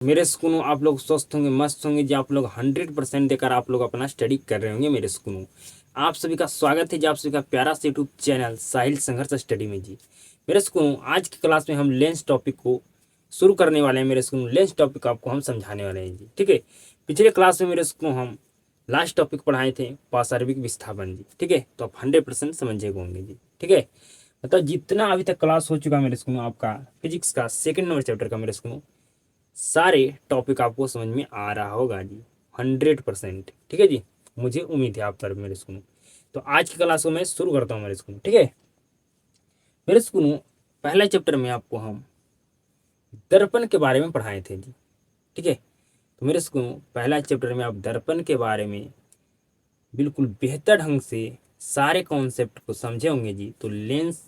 मेरे स्कूलों आप लोग स्वस्थ होंगे, मस्त होंगे जी। आप लोग 100% देकर आप लोग अपना स्टडी कर रहे होंगे मेरे स्कूलों। आप सभी का स्वागत है जी, आप सभी का प्यारा सा यूट्यूब चैनल साहिल संघर्ष स्टडी में जी। मेरे स्कूलों आज की क्लास में हम लेंस टॉपिक को शुरू करने वाले हैं। मेरे स्कूलों लेंस टॉपिक आपको हम समझाने वाले हैं जी, ठीक है। पिछले क्लास में मेरे स्कूलों हम लास्ट टॉपिक पढ़ाए थे पाशार्विक विस्थापन जी, ठीक है। तो आप 100% समझे होंगे जी, ठीक है। मतलब जितना अभी तक क्लास हो चुका मेरे स्कूलों आपका फिजिक्स का सेकंड नंबर चैप्टर का मेरे स्कूलों सारे टॉपिक आपको समझ में आ रहा होगा जी, 100%, ठीक है जी। मुझे उम्मीद है आप पर मेरे स्कूल। तो आज की क्लास को मैं शुरू करता हूँ मेरे स्कूल, ठीक है। मेरे स्कूल पहला चैप्टर में आपको हम दर्पण के बारे में पढ़ाए थे जी, ठीक है। तो मेरे स्कूल पहला चैप्टर में आप दर्पण के बारे में बिल्कुल बेहतर ढंग से सारे कॉन्सेप्ट को समझे होंगे जी। तो लेंस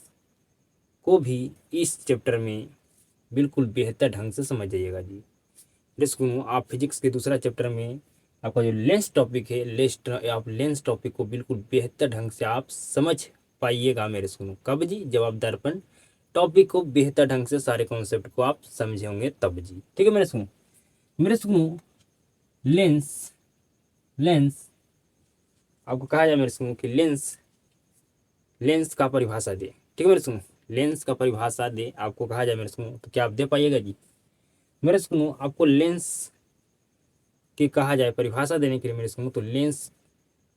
को भी इस चैप्टर में बिल्कुल बेहतर ढंग से समझ जाइएगा जी। मेरे स्कूल आप फिजिक्स के दूसरा चैप्टर में आपका जो लेंस टॉपिक है, आप लेंस टॉपिक को बिल्कुल बेहतर ढंग से आप समझ पाइएगा मेरे स्कूल। कब जी? जब आप दर्पण टॉपिक को बेहतर ढंग से सारे कॉन्सेप्ट को आप समझे होंगे तब जी, ठीक है। मेरे स्कूल लेंस लेंस आपको कहा जाए मेरे स्कूल कि लेंस लेंस का परिभाषा दे, ठीक है मेरे स्कूल। लेंस का परिभाषा दे आपको कहा जाए मेरे स्कूल, तो क्या आप दे पाइएगा जी? मेरे स्कूल आपको लेंस की कहा जाए परिभाषा देने के लिए मेरे स्कूल, तो लेंस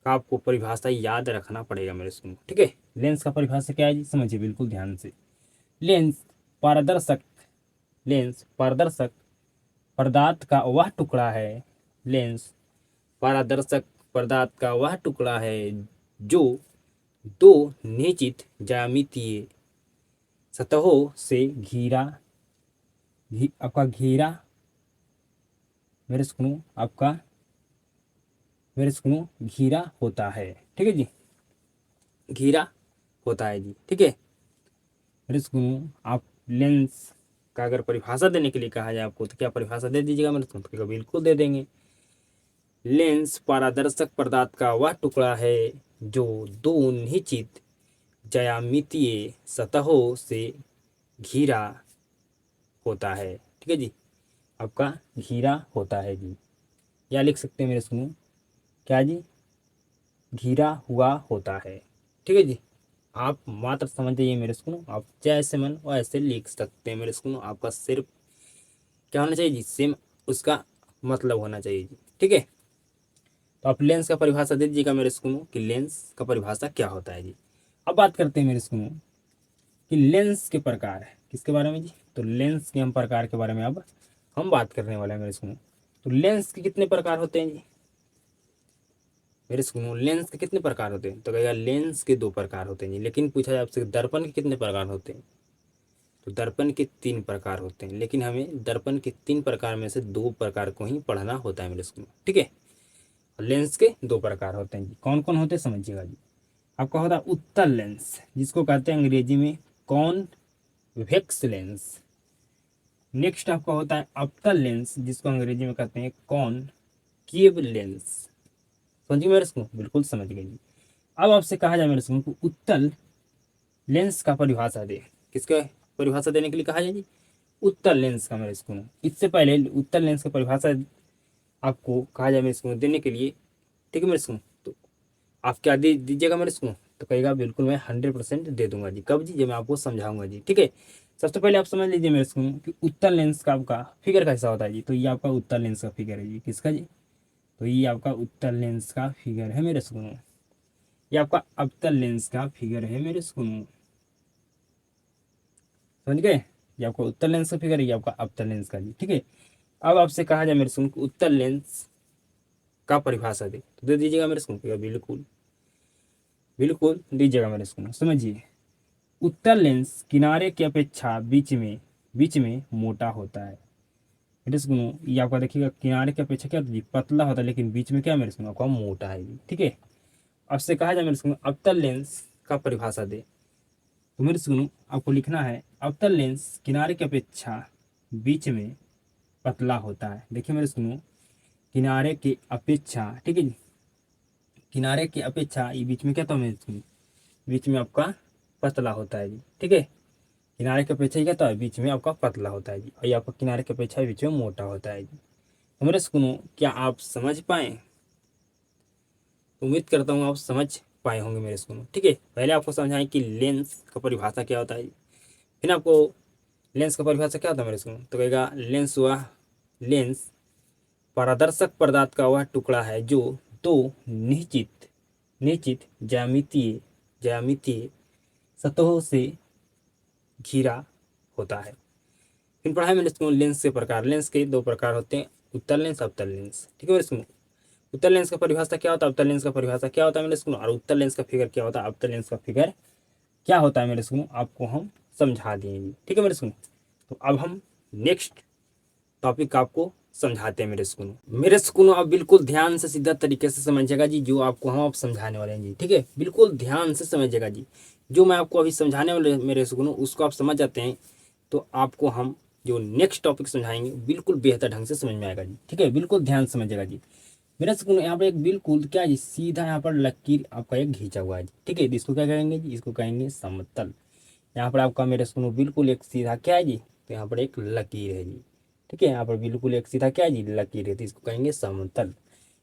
का आपको परिभाषा याद रखना पड़ेगा मेरे स्कूल, ठीक है। लेंस का परिभाषा क्या है जी? समझिए बिल्कुल ध्यान से। लेंस पारदर्शक लेंस पारदर्शक पदार्थ का वह टुकड़ा है। लेंस पारदर्शक पदार्थ का वह टुकड़ा है जो दो निश्चित ज्यामितीय सतहों से आपका घेरा मेरे स्कूल आपका मेरे स्कूल घेरा होता है, ठीक है जी। घेरा होता है जी, ठीक है। मेरे स्कूल आप लेंस का अगर परिभाषा देने के लिए कहा जाए आपको, तो क्या परिभाषा दे दीजिएगा मेरे स्कूल? तो बिल्कुल दे देंगे। लेंस पारदर्शक पदार्थ का वह टुकड़ा है जो दो निश्चित ज्यामितीय सतहों से घिरा होता है, ठीक है जी। आपका घिरा होता है जी, या लिख सकते हैं मेरे स्कूल क्या जी? घिरा हुआ होता है, ठीक है जी। आप मात्र समझ जाइए मेरे स्कूल, आप जैसे मन वैसे लिख सकते हैं मेरे स्कूल। आपका सिर्फ क्या होना चाहिए जी? सेम उसका मतलब होना चाहिए जी, ठीक है। तो आप लेंस का परिभाषा दे दीजिएगा मेरे स्कूल कि लेंस का परिभाषा क्या होता है जी। अब बात करते हैं मेरे स्कूल कि लेंस के प्रकार है किसके बारे में जी? तो लेंस के हम प्रकार के बारे में अब हम बात करने वाले हैं मेरे स्कूल। तो लेंस के कितने प्रकार होते हैं जी मेरे स्कूल? लेंस के कितने प्रकार होते हैं? तो कहेगा लेंस के दो प्रकार होते हैं जी। लेकिन पूछा जाए आपसे दर्पण के कितने प्रकार होते हैं? तो दर्पण के 3 प्रकार होते हैं, लेकिन हमें दर्पण के 3 प्रकार में से 2 प्रकार को ही पढ़ना होता है मेरे स्कूल, ठीक है। लेंस के 2 प्रकार होते हैं जी। कौन कौन होते हैं समझिएगा जी। आपका होता है उत्तल लेंस, जिसको कहते हैं अंग्रेजी में कॉन्वेक्स लेंस। नेक्स्ट आपका होता है अवतल लेंस, जिसको अंग्रेजी में कहते हैं कॉनकेव लेंस। समझिए मेरे स्कूल? बिल्कुल समझ गए जी। अब आपसे कहा जाए मेरे स्कूल को उत्तल लेंस का परिभाषा दे। किसका परिभाषा देने के लिए कहा जाए जी? उत्तल लेंस का मेरे स्कूल। इससे पहले उत्तल लेंस का परिभाषा आपको कहा जाए मेरे स्कूल देने के लिए, ठीक है मेरे स्कूल। तो आप क्या दे दीजिएगा मेरे स्कूल? तो कहेगा बिल्कुल मैं 100% दे दूंगा जी। कब जी? जब मैं आपको समझाऊंगा जी, ठीक है। सबसे पहले आप समझ लीजिए मेरे स्कूल कि उत्तल लेंस का आपका फिगर कैसा होता है जी। तो ये आपका उत्तल लेंस का फिगर है जी। किसका जी? तो ये आपका उत्तल लेंस का फिगर है मेरे स्कूल। ये आपका अवतल लेंस का फिगर है मेरे स्कूल। समझ गए? ये आपका उत्तल लेंस का फिगर है, ये आपका अवतल लेंस का जी, ठीक है। अब आपसे कहा जाए मेरे स्कूल को उत्तल लेंस का परिभाषा दे, तो दे दीजिएगा मेरे स्कूल? बिल्कुल बिल्कुल दीजिएगा मेरे स्कूल। समझिए, उत्तल लेंस किनारे की अपेक्षा बीच में मोटा होता है मेरे स्कूल। ये आपका देखिएगा किनारे की अपेक्षा क्या होता है जी? पतला होता है, लेकिन बीच में क्या मेरे स्कूल आपका मोटा है जी, ठीक है। आपसे कहा जाए मेरे स्कूल अवतल लेंस का परिभाषा दे, तो मेरे स्कूल आपको लिखना है अवतल लेंस किनारे की अपेक्षा बीच में पतला होता है। देखिए मेरे स्कूल किनारे की अपेक्षा, ठीक है जी। किनारे की अपेक्षा ये बीच में क्या था मेरे स्कूल? बीच में आपका पतला होता है जी, ठीक है। किनारे के अपेक्षा ही क्या होता है, बीच में आपका पतला होता है जी, और ये आपका किनारे के अपेक्षा बीच में मोटा होता है जी। तो मेरे सुनो, क्या आप समझ पाए? उम्मीद करता हूँ आप समझ पाए होंगे मेरे सुनो। ठीक है, पहले आपको समझाएं कि लेंस का परिभाषा क्या होता है जी। फिर आपको लेंस का परिभाषा क्या होता है मेरे सुनो, तो कहेगा लेंस हुआ, लेंस पारदर्शक पदार्थ का वह टुकड़ा है जो दो निश्चित निश्चित ज्यामितीय ज्यामितीय सतहों से घिरा होता है। फिर पढ़ा है मैंने इसको लेंस के प्रकार। लेंस के दो प्रकार होते हैं, उत्तल लेंस, अवतल लेंस। ठीक है मेरे सुनो, उत्तल लेंस का परिभाषा क्या होता है, अवतल लेंस का परिभाषा क्या होता है मेरे सुनो, और उत्तल लेंस का फिगर क्या होता है, अवतल लेंस का फिगर क्या होता है मेरे सुनो, आपको हम समझा देंगे। ठीक है मेरे सुनो, तो अब हम नेक्स्ट टॉपिक आपको समझाते हैं मेरे सुनो। मेरे सुनो आप बिल्कुल ध्यान से सीधा तरीके से समझिएगा जी, जो आपको हम अब समझाने वाले हैं जी। ठीक है, बिल्कुल ध्यान से समझिएगा जी, जो मैं आपको अभी समझाने वाले मेरे सुनो उसको आप समझ जाते हैं तो आपको हम जो नेक्स्ट टॉपिक समझाएंगे बिल्कुल बेहतर ढंग से समझ में आएगा जी। ठीक है, बिल्कुल ध्यान से समझिएगा जी। मेरा सुनो यहाँ पर एक बिल्कुल क्या जी, सीधा यहाँ पर लकीर आपका एक खींचा हुआ है जी। ठीक है, इसको क्या कहेंगे जी, इसको कहेंगे समतल। यहाँ पर आपका मेरे सुनो बिल्कुल एक सीधा क्या है जी, तो यहाँ पर एक लकीर है जी। ठीक है, यहाँ पर बिल्कुल एक सीधा क्या है जी, लकीर है, तो इसको कहेंगे समतल।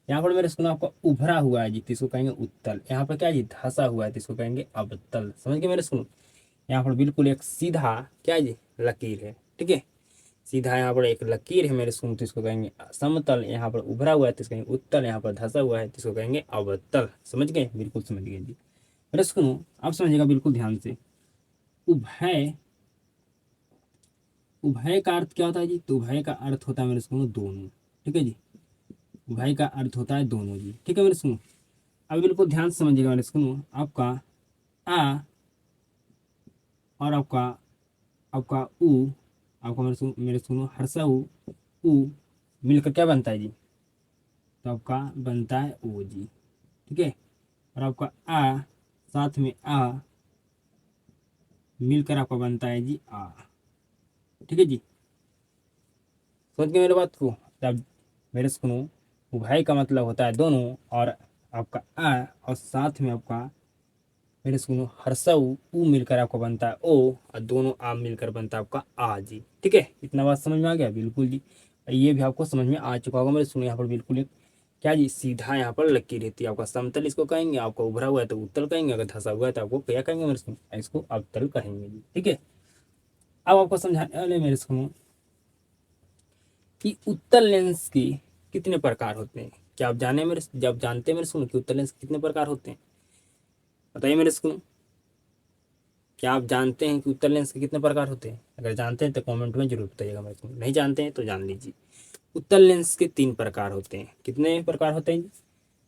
यहाँ पर मेरे सुनो आपका उभरा हुआ है जी, तो इसको कहेंगे उत्तल। यहाँ पर क्या है जी, धंसा हुआ है, तो इसको कहेंगे अवतल। समझ गए मेरे सुनो, यहाँ पर बिल्कुल एक सीधा क्या है जी, लकीर है। ठीक है, सीधा यहाँ पर एक लकीर है मेरे सुनो, तो इसको कहेंगे समतल। यहाँ पर उभरा हुआ है तो इसको कहेंगे उत्तल, यहाँ पर धंसा हुआ है तो इसको कहेंगे अवतल। समझ गए, बिल्कुल समझ गए जी। मेरे सुनो आप समझिएगा बिल्कुल ध्यान से। उभय, उभय का अर्थ क्या होता है जी, तो उभय का अर्थ होता है मेरे सुनो दोनों। ठीक है जी, उभय का अर्थ होता है दोनों जी। ठीक है मेरे सुनो, अब बिल्कुल ध्यान से समझिएगा मेरे सुनो। आपका आ और आपका आपका उ, आपका मेरे सुनो हर्षा उ मिलकर क्या बनता है जी, तो आपका बनता है ओ जी। ठीक है, और आपका आ साथ में आ मिलकर आपका बनता है जी आ। ठीक है जी, समझ गए मेरे बात को। तब मेरे सुनो, उभय का मतलब होता है दोनों, और आपका आ और साथ में आपका मेरे सुनो हर्षा उ मिलकर आपको बनता है ओ, और दोनों आ मिलकर बनता है आपका आ जी। ठीक है, इतना बात समझ में आ गया, बिल्कुल जी। ये भी आपको समझ में आ चुका होगा मेरे सुनो। यहाँ पर बिल्कुल एक क्या जी, सीधा यहाँ पर लकीर रहती है, आपका समतल इसको कहेंगे, आपका उभरा हुआ है तो उत्तल कहेंगे, अगर धंसा हुआ है तो आपको क्या कहेंगे मेरे सुनो, इसको अवतल कहेंगे जी। ठीक है, अब आपको समझाने वाले मेरे सुनो कि उत्तल लेंस के कितने प्रकार होते हैं। क्या आप जाने मेरे, जब जानते हैं मेरे सुनो कि उत्तल लेंस कितने प्रकार होते हैं, बताइए मेरे सुनो। क्या आप जानते हैं कि उत्तल लेंस के कितने प्रकार होते हैं? अगर जानते हैं तो कमेंट में जरूर बताइएगा मेरे को, नहीं जानते हैं तो जान लीजिए। उत्तल लेंस के तीन प्रकार होते हैं। कितने प्रकार होते हैं?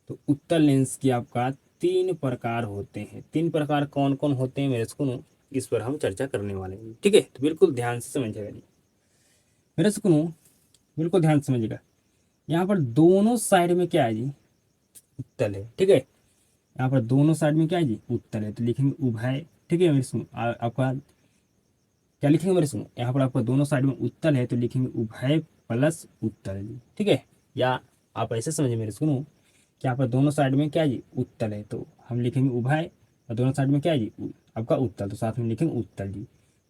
तो उत्तल लेंस की आपका तीन प्रकार होते हैं। तीन प्रकार कौन कौन होते हैं मेरे सुनो, इस पर हम चर्चा करने वाले हैं। ठीक है, तो बिल्कुल ध्यान से समझिएगा जी मेरे सुनो, बिल्कुल ध्यान से समझिएगा। यहाँ पर दोनों साइड में क्या है जी, उत्तल है। ठीक है, यहाँ पर दोनों साइड में क्या है जी, उत्तल है, तो लिखेंगे उभय। ठीक है मेरे सुनो, आपका क्या लिखेंगे मेरे सुनो, यहाँ पर आपका दोनों साइड में उत्तल है तो लिखेंगे उभय प्लस उत्तल जी। ठीक है, या आप ऐसे समझिए मेरे सुनो कि यहाँ पर दोनों साइड में क्या है जी, उत्तल है, तो हम लिखेंगे उभय, और दोनों साइड में क्या है जी, आपका उत्तल, तो साथ में लिखेंगे उत्तल जी।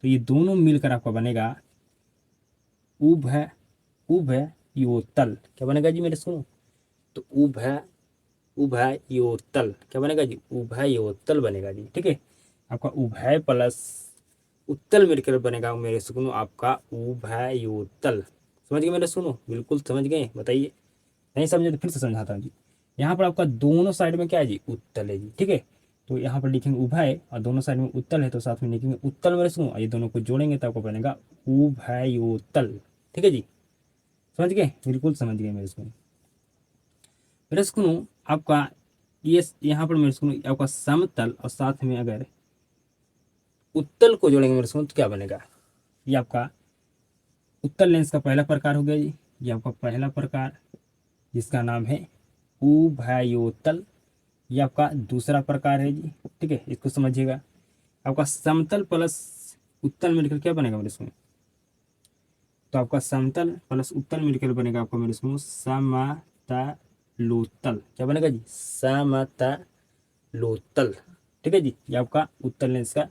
तो ये दोनों मिलकर आपका बनेगा उभय, उभय योतल। क्या बनेगा जी मेरे सुनो, तो उभय, उभय योतल क्या बनेगा जी, उभय योतल बनेगा जी। ठीक है, आपका उभय प्लस उत्तल मिलकर बनेगा मेरे सुनो आपका उभय योतल। समझ गए मेरे सुनो, बिल्कुल समझ गए, बताइए। नहीं समझे तो फिर से समझाता हूँ जी। यहाँ पर आपका दोनों साइड में क्या है जी, उत्तल है जी। ठीक है, तो यहाँ पर लिखेंगे उभय, और दोनों साइड में उत्तल है तो साथ में लिखेंगे उत्तल मेरे सुनो, और ये दोनों को जोड़ेंगे तो आपको बनेगा उभयोतल। ठीक है जी, समझ गए, बिल्कुल समझ गए मेरे सुनो। मेरे सुनो आपका ये यहाँ पर मेरे सुनो आपका समतल और साथ में अगर उत्तल को जोड़ेंगे मेरे सुनो तो क्या बनेगा, ये आपका उत्तल लेंस का पहला प्रकार हो गया जी। ये आपका पहला प्रकार जिसका नाम है उभयोतल। ये आपका दूसरा प्रकार है जी। ठीक है, इसको समझिएगा। आपका समतल प्लस उत्तल मिलकर क्या बनेगा मेरे सुनो, तो आपका समतल प्लस उत्तल मिलकर बनेगा आपको मेरे सुनो समतलोत्तल। क्या बनेगा जी, समतलोत्तल। ठीक है जी, ये आपका उत्तल लेंस का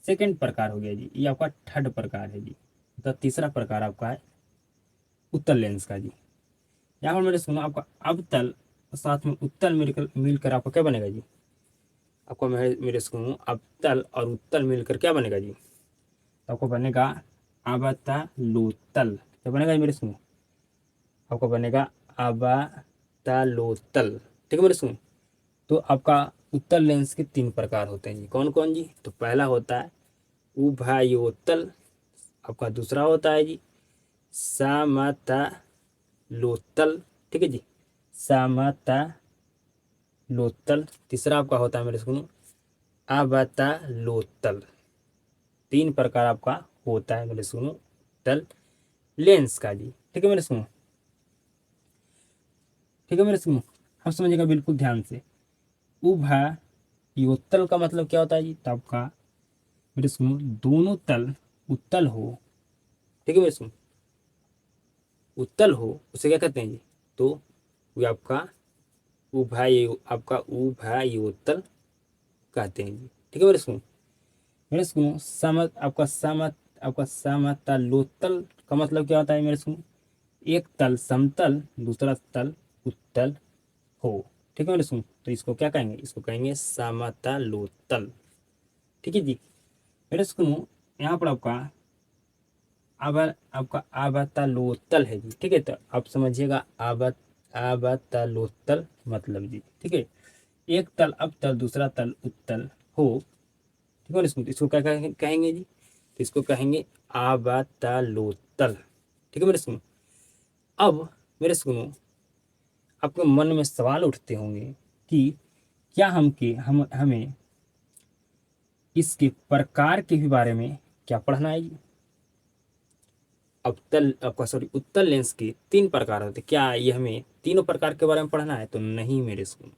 सेकंड प्रकार हो गया जी, ये आपका थर्ड प्रकार है जी। तो तीसरा प्रकार आपका है उत्तल लेंस का जी। यहाँ पर मेरे सुनो आपका अवतल साथ में उत्तल मिलकर मिलकर आपका क्या बनेगा जी, आपको मेरे सुनो अवतल और उत्तल मिलकर क्या बनेगा जी, तो आपको बनेगा अवतलोत्तल। क्या बनेगा जी मेरे सुनो, आपको बनेगा अवतलोत्तल। ठीक है मेरे सुनो। तो आपका उत्तल लेंस के तीन प्रकार होते हैं जी, कौन कौन जी, तो पहला होता है उभयोत्तल, आपका दूसरा होता है जी समतलोत्तल, ठीक है जी, समतलोत्तल। तीसरा आपका होता है मेरे सुनो अवतलोत्तल। तीन प्रकार आपका होता है मेरे सुनो उत्तल लेंस का जी। ठीक है मेरे सुनो, ठीक है मेरे सुनो, आप समझिएगा बिल्कुल ध्यान से। उभयोत्तल का मतलब क्या होता है जी, तो आपका मेरे सुनो दोनों तल उत्तल हो, ठीक है मेरे सुनो, उत्तल हो उसे क्या कहते हैं जी, तो वो आपका आपका उभयोत्तल कहते हैं जी। ठीक है मेरे सुनो आपका समतलोत्तल का मतलब क्या होता है मेरे सुनो, एक तल समतल दूसरा तल उत्तल हो। ठीक है मेरे सुनो, तो इसको क्या कहेंगे, इसको कहेंगे समतलोत्तल। ठीक है जी मेरे सुनो, यहाँ पर आपका अवतलोत्तल है जी। ठीक है, तो आप समझिएगा अवतलोत्तल मतलब जी। ठीक है, एक तल अवतल दूसरा तल उत्तल हो। ठीक है इसको क्या कहेंगे जी, तो इसको कहेंगे अवतलोत्तल। ठीक है मेरे सुनो, अब मेरे सुनो आपके मन में सवाल उठते होंगे कि क्या हम हमें इसके प्रकार के भी बारे में क्या पढ़ना है जी। अवतल आपका सॉरी उत्तल लेंस के तीन प्रकार होते, क्या ये हमें तीनों प्रकार के बारे में पढ़ना है, तो नहीं मेरे सुनो,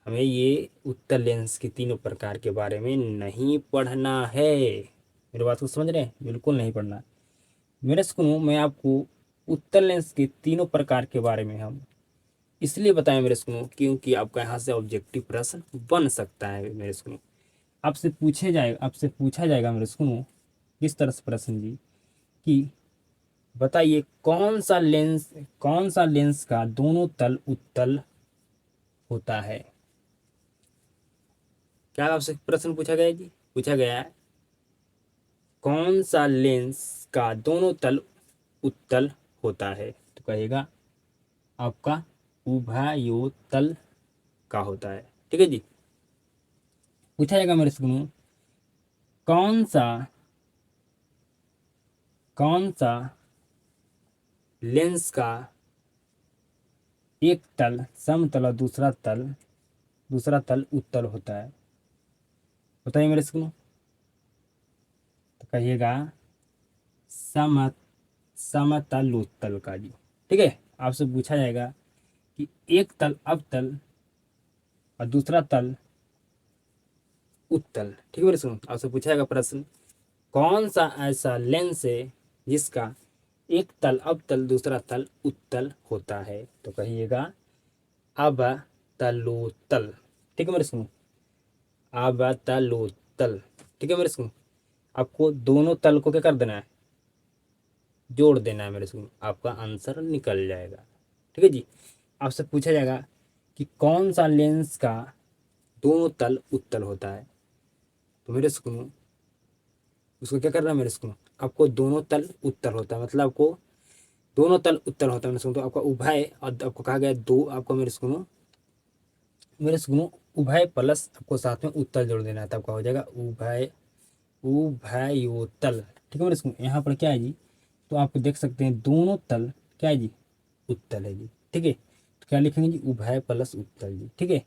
हमें ये उत्तल लेंस के तीनों प्रकार के बारे में नहीं पढ़ना है। मेरी बात को समझ रहे हैं, बिल्कुल नहीं पढ़ना। मेरे सुनो मैं आपको उत्तल लेंस के तीनों प्रकार के बारे में हम इसलिए बताएं मेरे सुनो, क्योंकि आपका यहाँ से ऑब्जेक्टिव प्रश्न बन सकता है मेरे सुनो। आपसे पूछा जाएगा मेरे सुनो किस तरह से प्रश्न जी, कि बताइए कौन सा लेंस का दोनों तल उत्तल होता है। क्या आपसे प्रश्न पूछा गया है जी, पूछा गया है कौन सा लेंस का दोनों तल उत्तल होता है, तो कहेगा आपका उभयोतल का होता है। ठीक है जी, पूछा जाएगा मेरे से कौन सा कौन सा लेंस का एक तल समतल और दूसरा तल उत्तल होता है, बताइए मेरे से तो कहिएगा सम समतलोत्तल का जी। ठीक है, आपसे पूछा जाएगा कि एक तल अवतल और दूसरा तल उत्तल। ठीक है मेरे सुनो, आपसे पूछा जाएगा प्रश्न कौन सा ऐसा लेंस है जिसका एक तल अवतल दूसरा तल उत्तल होता है, तो कहिएगा अवतलोत्तल। ठीक है मेरे सुनो, अवतलोत्तल। ठीक है मेरे सुनो, आपको दोनों तल को क्या कर देना है, जोड़ देना है मेरे सुनो, आपका आंसर निकल जाएगा। ठीक है जी, आपसे पूछा जाएगा कि कौन सा लेंस का दोनों तल उत्तल होता है, तो मेरे सुनो उसको क्या करना है मेरे सुनो, आपको दोनों तल उत्तल होता है मतलब आपको दोनों तल उत्तल होता है मेरे सुनो, तो आपका उभय और आपको कहा गया दो, आपको मेरे सुनो उभय प्लस आपको साथ में उत्तल जोड़ देना है, तो आपका हो जाएगा उभयोतल। ठीक है मेरे सुनो, यहाँ पर क्या है जी, तो आप देख सकते हैं दोनों तल क्या है जी, उत्तल है जी। ठीक है, तो क्या लिखेंगे जी, उभय प्लस उत्तल जी। ठीक है,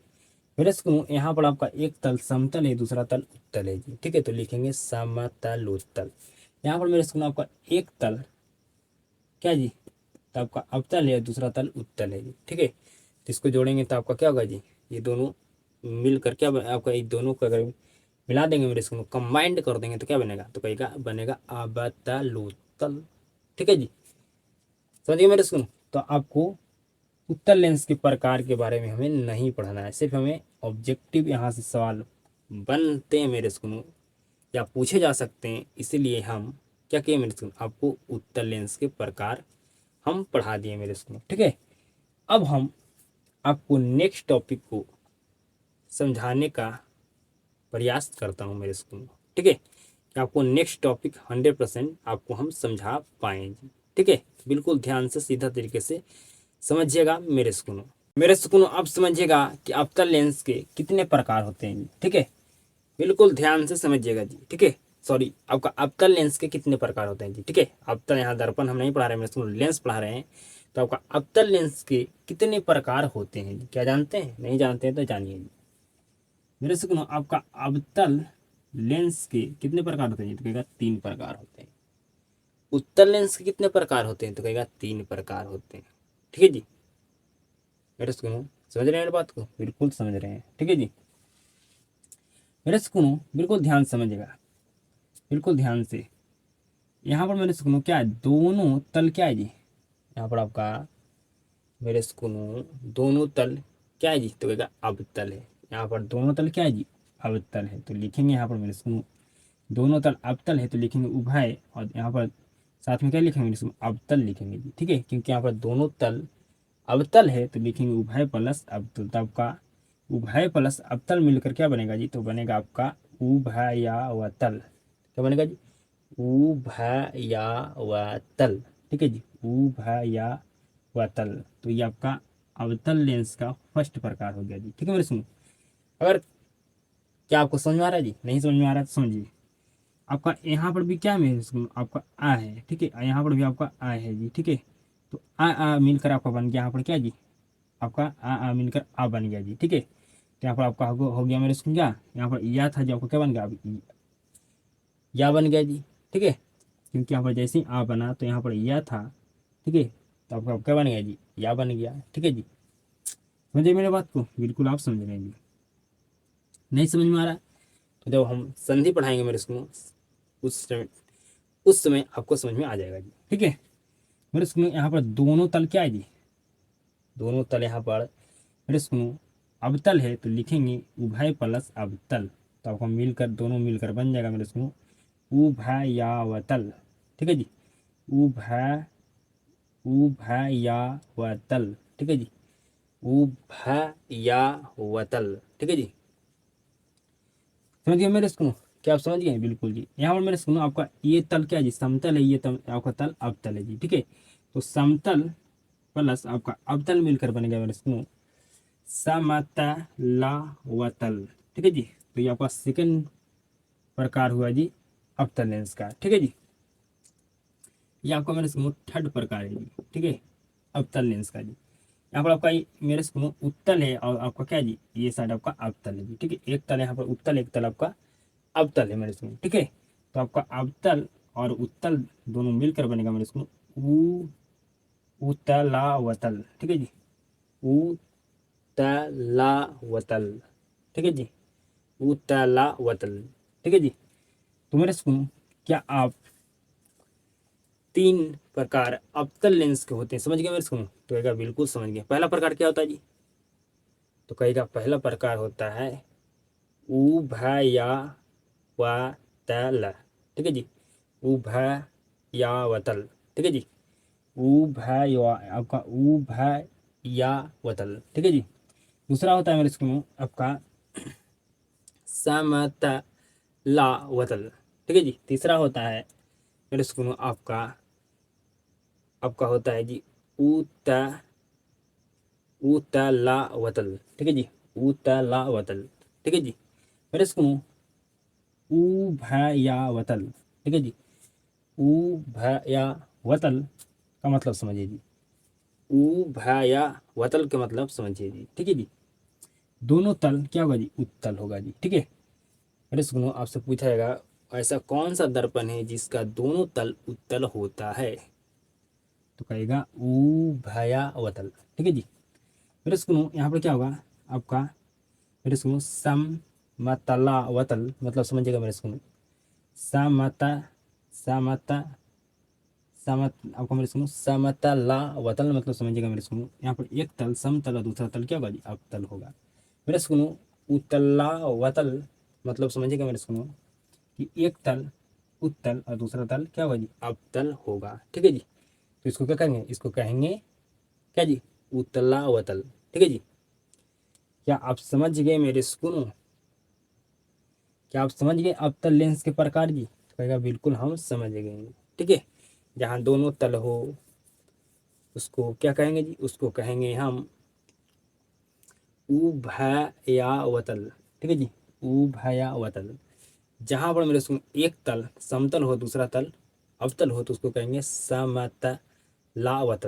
मेरे सुनो यहाँ पर आपका एक तल समतल है दूसरा तल उत्तल है जी। ठीक है, तो लिखेंगे समतलोत्तल। यहाँ पर मेरे सुनो आपका एक तल क्या जी, तो आपका अवतल है दूसरा तल उत्तल है जी। ठीक है, तो इसको जोड़ेंगे तो आपका क्या होगा जी, ये दोनों मिलकर क्या आपका ये दोनों को अगर मिला देंगे मेरे इसको कंबाइंड कर देंगे तो क्या बनेगा, तो कहेगा बनेगा अवतलोत्तल। ठीक है जी, समझिए मेरे सुनो, तो आपको उत्तल लेंस के प्रकार के बारे में हमें नहीं पढ़ना है, सिर्फ हमें ऑब्जेक्टिव यहाँ से सवाल बनते हैं मेरे सुनो, या पूछे जा सकते हैं, इसीलिए हम क्या किए मेरे स्कूल, आपको उत्तल लेंस के प्रकार हम पढ़ा दिए मेरे स्कूल। ठीक है, अब हम आपको नेक्स्ट टॉपिक को समझाने का प्रयास करता हूँ मेरे स्कूल। ठीक है, कि आपको नेक्स्ट टॉपिक 100% आपको हम समझा पाएंगे। ठीक है, बिल्कुल ध्यान से सीधा तरीके से समझिएगा मेरे स्कूल। मेरे स्कूल अब समझिएगा कि अवतल लेंस के कितने प्रकार होते हैं। ठीक है, बिल्कुल ध्यान से समझिएगा जी। ठीक है, सॉरी, आपका अवतल लेंस के कितने प्रकार होते हैं जी। ठीक है, अवतल, यहाँ दर्पण हम नहीं पढ़ा रहे हैं, मेरे स्कूल लेंस पढ़ा रहे हैं। तो आपका अवतल लेंस के कितने प्रकार होते हैं जी, क्या जानते हैं? नहीं जानते हैं तो जानिए जी। मेरे स्कूल आपका अवतल लेंस के कितने प्रकार होते हैं? तो कहेगा 3 प्रकार होते हैं। उत्तल लेंस के कितने प्रकार होते हैं? तो कहेगा 3 प्रकार होते हैं। ठीक है जी, मेरे स्कूल समझ रहे हैं मेरी बात को? बिल्कुल समझ रहे हैं। ठीक है जी, मेरे स्कूल बिल्कुल ध्यान से समझिएगा, बिल्कुल ध्यान से। यहाँ पर मेरे स्कूल क्या है, दोनों तल क्या है जी, यहाँ पर आपका मेरे स्कूल दोनों तल क्या है जी, तो कहेगा अवतल है। यहाँ पर दोनों तल क्या है जी, अवतल है। तो लिखेंगे यहाँ पर मेरे स्कूल दोनों तल अवतल है, तो लिखेंगे उभय, और यहाँ पर साथ में क्या लिखेंगे, इसमें अवतल लिखेंगे जी। ठीक है, क्योंकि यहाँ पर दोनों तल अवतल है, तो लिखेंगे उभय प्लस अवतल। तो आपका उभय प्लस अवतल मिलकर क्या बनेगा जी, तो बनेगा आपका उभयावतल। क्या बनेगा जी, उभयावतल। ठीक है जी, उभयावतल। तो ये आपका अवतल लेंस का फर्स्ट प्रकार हो गया जी। ठीक है मेरे सुनो, अगर क्या आपको समझ में आ रहा है जी? नहीं समझ में आ रहा है तो समझिए। आपका यहाँ पर भी क्या है, आपका आ है। ठीक है, यहाँ पर भी आपका आ है जी। ठीक है, तो आ मिलकर आपका बन गया यहाँ पर क्या जी, आपका आ मिलकर आ बन गया जी। ठीक है, तो यहाँ पर आपका हो गया मेरे स्कूल क्या, यहाँ पर या था जो आपको क्या बन गया, अब या बन गया जी। ठीक है, क्योंकि यहाँ पर जैसे ही आ बना तो यहाँ पर या था। ठीक है, तो आपका क्या बन गया जी, या बन गया। ठीक है जी, समझिए मेरे बात को? बिल्कुल आप समझ रहे हैं जी। नहीं समझ में आ रहा है तो जब हम संधि पढ़ाएंगे मेरे स्कूल, उस समय आपको समझ में आ जाएगा जी। ठीक है, मेरे स्कूल यहाँ पर दोनों तल क्या है जी, दोनों तल यहाँ पर मेरे स्कूल अवतल है, तो लिखेंगे उभय प्लस अवतल। तो आपको मिलकर दोनों मिलकर बन जाएगा मेरे स्कूल उभयावतल। ठीक है जी, उभय उभयावतल। ठीक है जी, उभयावतल। ठीक है जी, समझ गए मेरे स्कूल? क्या आप समझ गए? बिल्कुल जी। यहाँ पर मेरे स्कूल आपका ये तल क्या है जी, समतल है। ये तल आपका तल अवतल है जी। ठीक है, तो समतल प्लस आपका अवतल मिलकर बनेगा मेरे स्कूल समतलावतल। ठीक है जी, तो ये आपका सेकंड प्रकार हुआ जी अवतल लेंस का। ठीक है जी, ये आपका मेरे स्कूल थर्ड प्रकार है जी। ठीक है, अवतल लेंस का जी। यहाँ पर आपका मेरे स्कूल उत्तल है, और आपका क्या जी, ये साइड आपका अवतल है जी। ठीक है, एक तल यहाँ पर उत्तल, एक तल आपका अवतल है मेरे स्कूल। ठीक है, तो आपका अवतल और उत्तल दोनों मिलकर बनेगा मेरे स्कूल उतलावतल। ठीक है जी, उतलावतल। ठीक है जी, उतलावतल। ठीक है जी, तो मेरे स्कूल क्या आप 3 प्रकार अवतल लेंस के होते हैं, समझ गए मेरे स्कूल? तो कहेगा बिल्कुल समझ गए। पहला प्रकार क्या होता है जी, तो कहेगा पहला प्रकार होता है उभयावतल। ठीक है जी, उभयावतल। ठीक है जी, आपका उभयावतल। ठीक है जी, दूसरा होता है मेरे स्कूल आपका समतलावतल। ठीक है जी, तीसरा होता है मेरे स्कूल आपका आपका होता है जी उत उतलावतल। ठीक है जी, उतलावतल। ठीक है जी, मेरे स्कूल उभयावतल। ठीक है जी, उभयावतल का मतलब समझिए जी, उभयावतल का मतलब समझिए जी। ठीक है जी, दोनों तल क्या होगा जी, उत्तल होगा जी। ठीक है, मेरे सुनो आपसे पूछा जाएगा ऐसा कौन सा दर्पण है जिसका दोनों तल उत्तल होता है, तो कहेगा उभयावतल। ठीक है जी, मेरे सुनो यहाँ पर क्या होगा आपका, मेरे सुनो समतलावतल मतलब समझिएगा मेरे सुनो समता समता समत आपको मेरे सुनो समतलावतल मतलब समझिएगा मेरे सुनो, यहाँ पर एक तल समतल और दूसरा तल क्या होगा जी, अवतल होगा। मेरे सुनो उतलावतल मतलब समझिएगा मेरे सुनो कि एक तल उत्तल और दूसरा तल क्या होगा जी, अवतल होगा। ठीक है जी। तो इसको क्या कहेंगे, इसको कहेंगे क्या जी, उत्तलावतल। ठीक है जी। क्या आप समझ गए मेरे सुनो, क्या आप समझ गए अवतल लेंस के प्रकार जी? तो कहेगा बिल्कुल हम समझ गए। ठीक है। जहाँ दोनों तल हो उसको क्या कहेंगे जी, उसको कहेंगे हम उभयावतल। ठीक है जी, उभयावतल। जहाँ पर मेरे सुनो एक तल समतल हो दूसरा तल अवतल हो तो उसको कहेंगे समतलावतल।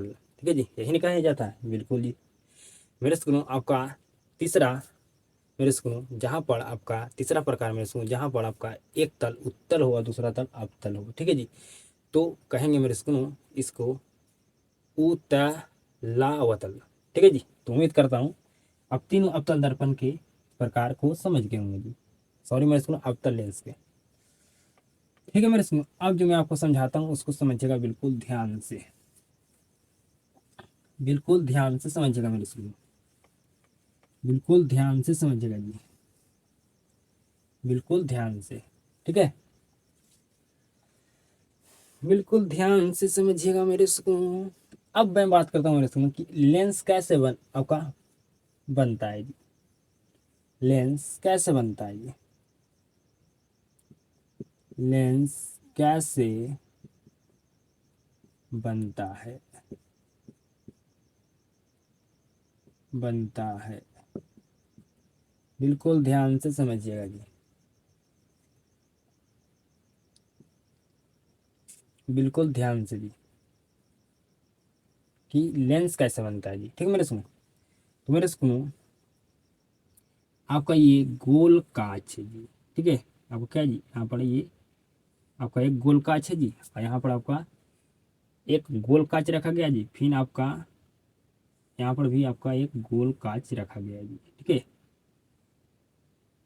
ठीक है जी, यही नहीं कहा जाता है, बिल्कुल जी। मेरे सुनो आपका तीसरा, मेरे सुनो जहाँ पर आपका तीसरा प्रकार, मेरे सुनो जहाँ पर आपका एक तल उत्तल हो और दूसरा तल अवतल हो। ठीक है जी। तो कहेंगे मेरे सुनो इसको उतलावतल। ठीक है जी। तो उम्मीद करता हूँ अब तीनों अवतल दर्पण के प्रकार को समझ गए होंगे जी। सॉरी मेरे सुनो अवतल लेंस के। ठीक है मेरे सुनो, अब जो मैं आपको समझाता हूँ उसको समझिएगा बिल्कुल ध्यान से, बिल्कुल ध्यान से समझिएगा मेरे सुनो, बिल्कुल ध्यान से समझिएगा जी, बिल्कुल ध्यान से। ठीक है, बिल्कुल ध्यान से समझिएगा मेरे सुनो। अब मैं बात करता हूँ मेरे सुनो कि लेंस कैसे आपका बनता है जी, लेंस कैसे बनता है जी, लेंस कैसे बनता है, बनता है, बिल्कुल ध्यान से समझिएगा जी, बिल्कुल ध्यान से जी, कि लेंस कैसे बनता है जी। ठीक है मेरे सुनो, तो मेरे सुनो आपका ये गोल कांच है जी। ठीक है, आपको क्या जी यहाँ पर ये आपका एक गोल कांच है जी, और यहाँ पर आपका एक गोल कांच रखा गया जी, फिर आपका यहाँ पर भी आपका एक गोल कांच रखा गया जी। ठीक है,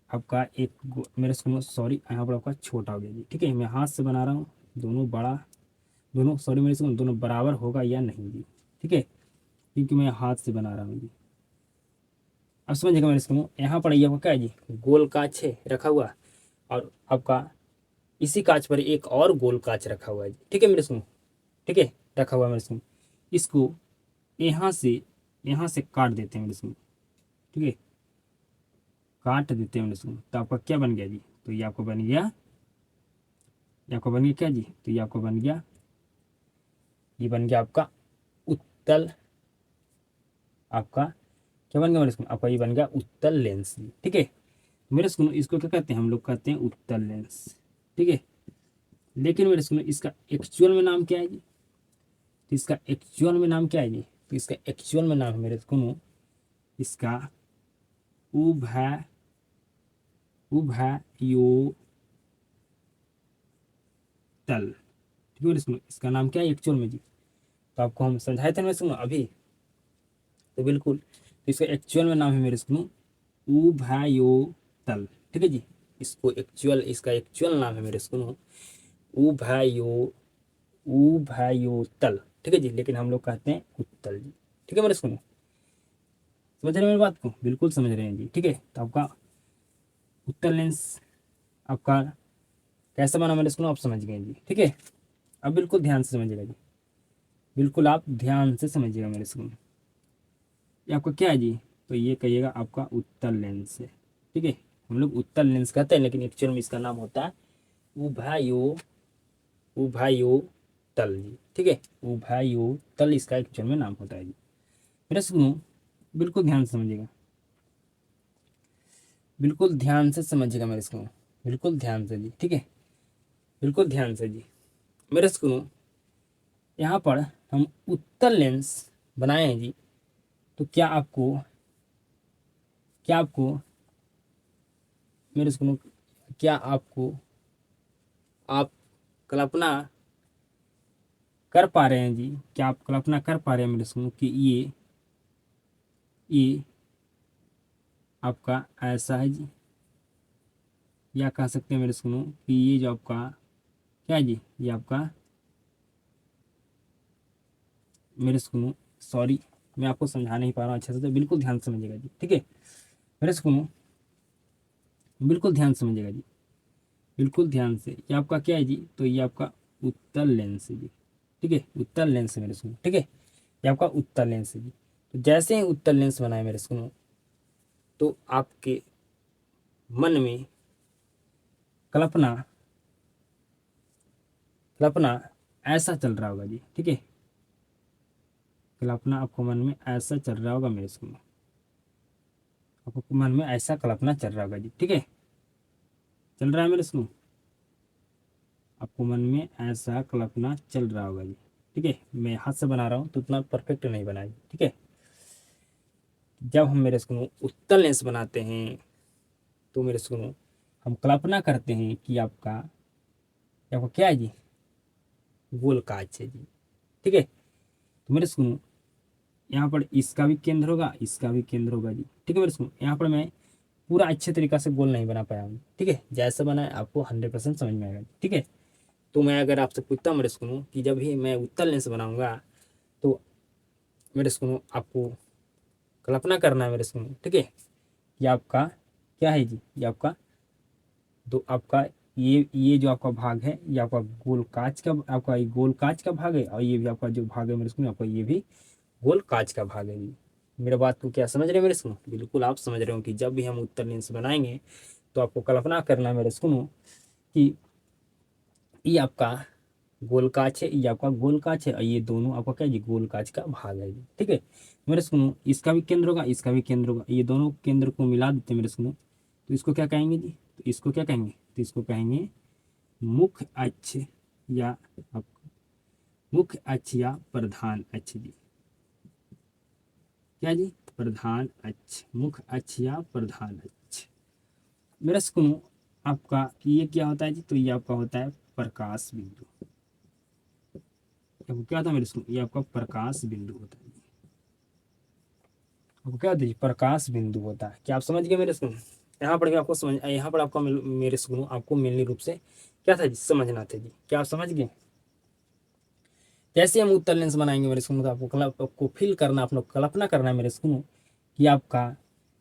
आपका एक मेरे सुनो सॉरी यहाँ पर आपका छोटा हो गया जी। ठीक है, मैं हाथ से बना रहा हूँ, दोनों बड़ा, दोनों सॉरी मेरे सुनो दोनों बराबर होगा या नहीं जी। ठीक है, क्योंकि मैं हाथ से बना रहा हूँ जी। अब समझिएगा मेरे सुनो, यहाँ पर ये आपका क्या है जी, गोल कांच है रखा हुआ, और आपका इसी कांच पर एक और गोल कांच रखा हुआ है जी। ठीक है मेरे सुनो, ठीक है, रखा हुआ है मेरे सुनो, इसको यहाँ से काट देते हैं मेरे सुनो। ठीक है, काट देते हैं मेरे सुनो, तो आपका क्या बन गया जी, तो ये आपको बन गया, ये आपको बन गया क्या जी, तो ये आपको बन गया, ये बन गया आपका उत्तल, आपका क्या बन गया मेरे सुनो, आपका ये बन गया उत्तल लेंस जी। ठीक है, मेरे सुनो इसको क्या कहते हैं, हम लोग कहते हैं उत्तल लेंस। ठीक है, लेकिन मेरे सुनो इसका एक्चुअल में नाम क्या है जी, तो इसका एक्चुअल में नाम क्या है जी, तो इसका एक्चुअल में नाम है मेरे सुनो इसका उभय उभयोतल। ठीक है सुनो, इसका नाम क्या है एक्चुअल में जी, तो आपको हम समझाए थे ना सुनो अभी, तो बिल्कुल, तो इसका एक्चुअल में नाम है मेरे सुनो उभयोतल। ठीक है जी, इसको एक्चुअल, इसका एक्चुअल नाम है मेरे सुनो उभयो उभयोतल। ठीक है जी, लेकिन हम लोग कहते हैं उत्तल जी। ठीक है मेरे सुनो, समझ रहे हैं मेरी बात को, बिल्कुल समझ रहे हैं जी। ठीक है, तो आपका उत्तल लेंस आपका कैसे बना मेरे सुनो, आप समझ गए जी। ठीक है, अब बिल्कुल ध्यान से समझिएगा जी, बिल्कुल आप ध्यान से समझिएगा मेरे सुनो, ये आपका क्या है जी, तो ये कहिएगा आपका उत्तल लेंस है। ठीक है, हम लोग उत्तल लेंस कहते हैं, लेकिन एक्चुअल में इसका नाम होता है उभयो उभयोतल जी। ठीक है, उभयोतल इसका एक्चुअल में नाम होता है जी। मेरा सुनो, बिल्कुल ध्यान से समझिएगा, बिल्कुल ध्यान से समझिएगा मेरे सुनो, बिल्कुल ध्यान से जी। ठीक है, बिल्कुल ध्यान से जी। मेरे सुनो यहाँ पर हम उत्तल लेंस बनाए हैं जी, तो क्या आपको मेरे सुनो, क्या आपको आप कल्पना कर पा रहे हैं जी, क्या आप कल्पना कर पा रहे हैं मेरे सुनो कि ये आपका ऐसा है जी, या कह सकते हैं मेरे सुनो कि ये जो आपका क्या है जी, ये आपका मेरे सुनो सॉरी मैं आपको समझा नहीं पा रहा हूँ अच्छे से, तो बिल्कुल ध्यान से समझिएगा जी। ठीक है, मेरे सुनो बिल्कुल ध्यान से समझिएगा जी, बिल्कुल ध्यान से। ये आपका क्या है जी, तो ये आपका उत्तल लेंस है जी, ठीक है, उत्तल लेंस है मेरे सुनो, ठीक है, ये आपका उत्तल लेंस है जी। तो जैसे ही उत्तल लेंस बनाए मेरे सुनो, तो आपके मन में कल्पना कल्पना ऐसा चल रहा होगा जी, ठीक है, कल्पना आपको मन में ऐसा चल रहा होगा मेरे सुनो, आपको मन में ऐसा कल्पना चल रहा होगा जी, ठीक है, चल रहा है मेरे सुनो, आपको मन में ऐसा कल्पना चल रहा होगा जी, ठीक है। मैं हाथ से बना रहा हूँ तो उतना परफेक्ट नहीं बना जी, ठीक है। जब हम मेरे सुनो उत्तल लेंस बनाते हैं, तो मेरे सुनो हम कल्पना करते हैं कि आपका क्या है जी, गोल कांच है जी, ठीक है। तो मेरे सुनो यहाँ पर इसका भी केंद्र होगा, इसका भी केंद्र होगा जी, ठीक है मेरे सुनो। यहाँ पर मैं पूरा अच्छे तरीका से गोल नहीं बना पाया हूँ, ठीक है, जैसा बना है आपको 100% समझ में आएगा, ठीक है। तो मैं अगर आपसे पूछता हूँ मेरे सुनो कि जब भी मैं उत्तल लेंस बनाऊंगा, तो मेरे सुनो आपको कल्पना करना है मेरे सुनो, ठीक है, कि आपका क्या है जी, ये आपका तो आपका ये जो आपका भाग है, ये आपका गोल कांच का, आपका ये गोल कांच का भाग है, और ये भी आपका जो भाग है मेरे सुनो, आपका ये भी गोल कांच का भाग है जी। मेरा बात को क्या समझ रहे हैं मेरे सुनो, बिल्कुल आप समझ रहे हो कि जब भी हम उत्तल लेंस बनाएंगे, तो आपको कल्पना करना है मेरे सुनो कि ये आपका गोल कांच है, ये आपका गोल कांच है, और ये दोनों आपका क्या है जी, गोल कांच का भाग है जी, ठीक है। मेरे सुनो इसका भी केंद्र होगा, इसका भी केंद्र होगा, ये दोनों केंद्र को मिला देते हैं मेरे सुनो, तो इसको क्या कहेंगे जी, तो इसको क्या कहेंगे, तो इसको कहेंगे मुख्य अक्ष, या मुख्य अक्ष या प्रधान अक्ष जी, क्या जी, प्रधान अक्ष, मुख्य अक्ष या प्रधान अक्ष। मेरा सुनो आपका ये क्या होता है जी, तो ये आपका होता है प्रकाश बिंदु, आपको क्या होता है मेरे सुनो, ये आपका प्रकाश बिंदु होता है, आपको क्या होता है, प्रकाश बिंदु होता है। क्या आप समझ गए मेरे सुनो, यहाँ पर भी आपको समझ, यहाँ पर आपका मेरे सुनो आपको मेनली रूप से क्या था जी, समझना था जी, क्या आप समझ गए। जैसे हम उत्तर लेंस बनाएंगे मेरे सुनो, तो आपको फील करना, अपना कल्पना करना है मेरे सुनो कि ये आपका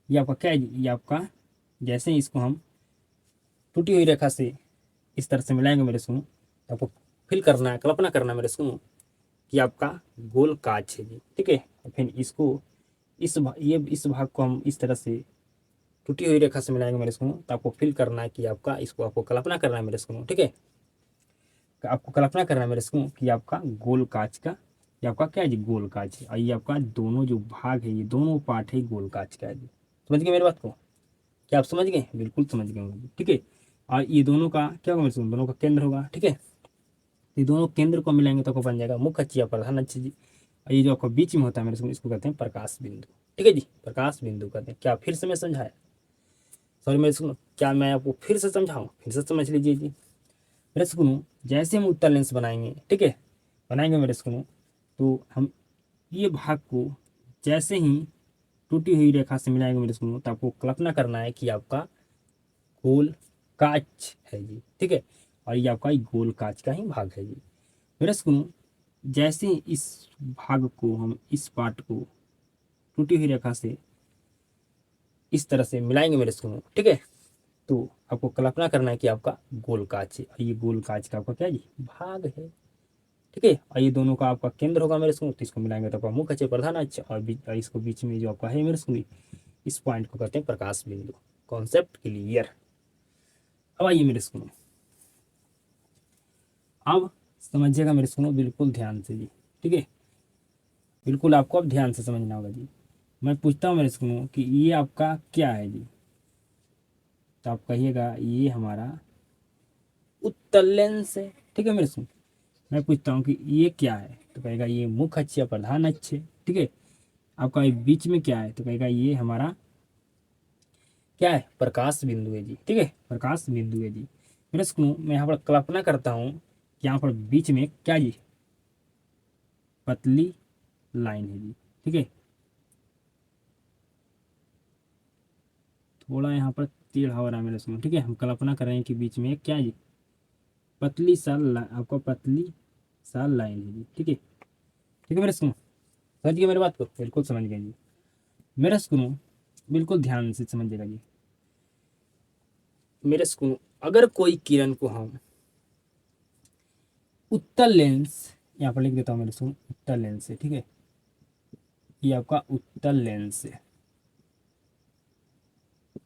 क्या है जी, ये आपका जैसे ही इसको हम टूटी हुई रेखा से इस तरह से मिलाएंगे मेरे सुनो, तो आपको फील करना है, कल्पना करना है मेरे सुनो कि आपका गोल कांच है जी, ठीक है। फिर इसको इस भाग को हम इस तरह से टूटी हुई रेखा से मिलाएंगे मेरे सुनो, तो आपको फील करना है कि आपका इसको आपको कल्पना करना है मेरे सुनो, ठीक है। आपको कल्पना करना है मेरे सुनो कि आपका गोल कांच का, ये आपका क्या है जी, गोल कांच है, और ये आपका दोनों जो भाग है, ये दोनों पार्ट है गोल कांच का है जी। समझ गए मेरी बात को, क्या आप समझ गए, बिल्कुल समझ गए होंगे, ठीक है। और ये दोनों का क्या होगा मेरे सुनो, दोनों का केंद्र होगा, ठीक है। ये दोनों केंद्र को मिलाएंगे तो आपको बन जाएगा मुख्य अक्ष या प्रधान अक्ष जी। और ये जो आपका बीच में होता है मेरे सुनो, इसको कहते हैं प्रकाश बिंदु, ठीक है जी, प्रकाश बिंदु कहते हैं। क्या फिर से मैं समझाया, सॉरी मेरे सुनो, क्या मैं आपको फिर से समझाऊं, फिर से समझ लीजिए जी। मेरे सुनो जैसे हम उत्तल लेंस बनाएंगे, ठीक है, बनाएंगे मेरे सुनो, तो हम ये भाग को जैसे ही टूटी हुई रेखा से मिलाएंगे मेरे सुनो, तो आपको कल्पना करना है कि आपका गोल कांच है जी, ठीक है, और ये आपका गोल कांच का ही भाग है जी। मेरे सुनो जैसे ही इस भाग को हम इस पार्ट को टूटी हुई रेखा से इस तरह से मिलाएंगे मेरे सुनो, ठीक है, तो आपको कल्पना करना है कि आपका गोल कांच है, और ये गोल कांच का आपका क्या जी, भाग है, ठीक है। और ये दोनों का आपका केंद्र होगा मेरे सुनो, तो इसको मिलाएंगे तो आपका मुख्य अक्ष प्रधान अक्ष, और इसको बीच में जो आपका है मेरे सुनो, इस पॉइंट को कहते हैं प्रकाश बिंदु। Concept clear. अब आइए मेरे सुनो, अब समझिएगा मेरे सुनो बिल्कुल ध्यान से जी, ठीक है, बिल्कुल आपको अब ध्यान से समझना होगा जी। मैं पूछता हूँ मेरे सुनो कि ये आपका क्या है जी, तो आप कहिएगा ये हमारा उत्तल लेंस है, ठीक है मेरे सुनो। मैं पूछता हूँ कि ये क्या है, तो कहेगा ये मुख्य अक्ष या प्रधान अक्ष है, ठीक है। आपका ये बीच में क्या है, तो कहेगा ये हमारा क्या है, प्रकाश बिंदु है जी, ठीक है, प्रकाश बिंदु है जी। मेरे सुनो मैं यहाँ पर कल्पना करता हूँ कि यहाँ पर बीच में क्या जी, पतली लाइन है जी, ठीक है, थोड़ा यहाँ पर टेढ़ा हो रहा है मेरे सुनो, ठीक है। हम कल्पना कर रहे हैं कि बीच में क्या है जी, पतली सा आपको पतली सा लाइन है जी, ठीक है, ठीक है मेरे सुनो, समझ गए मेरी बात को, बिल्कुल समझ गए जी। मेरा सुनो बिल्कुल ध्यान से समझिएगा जी। मेरे सुनो अगर कोई किरण को हम उत्तल लेंस, यहाँ पर लिख देता हूँ मेरे सुन, उत्तल लेंस से, ठीक है, ये आपका उत्तल लेंस है,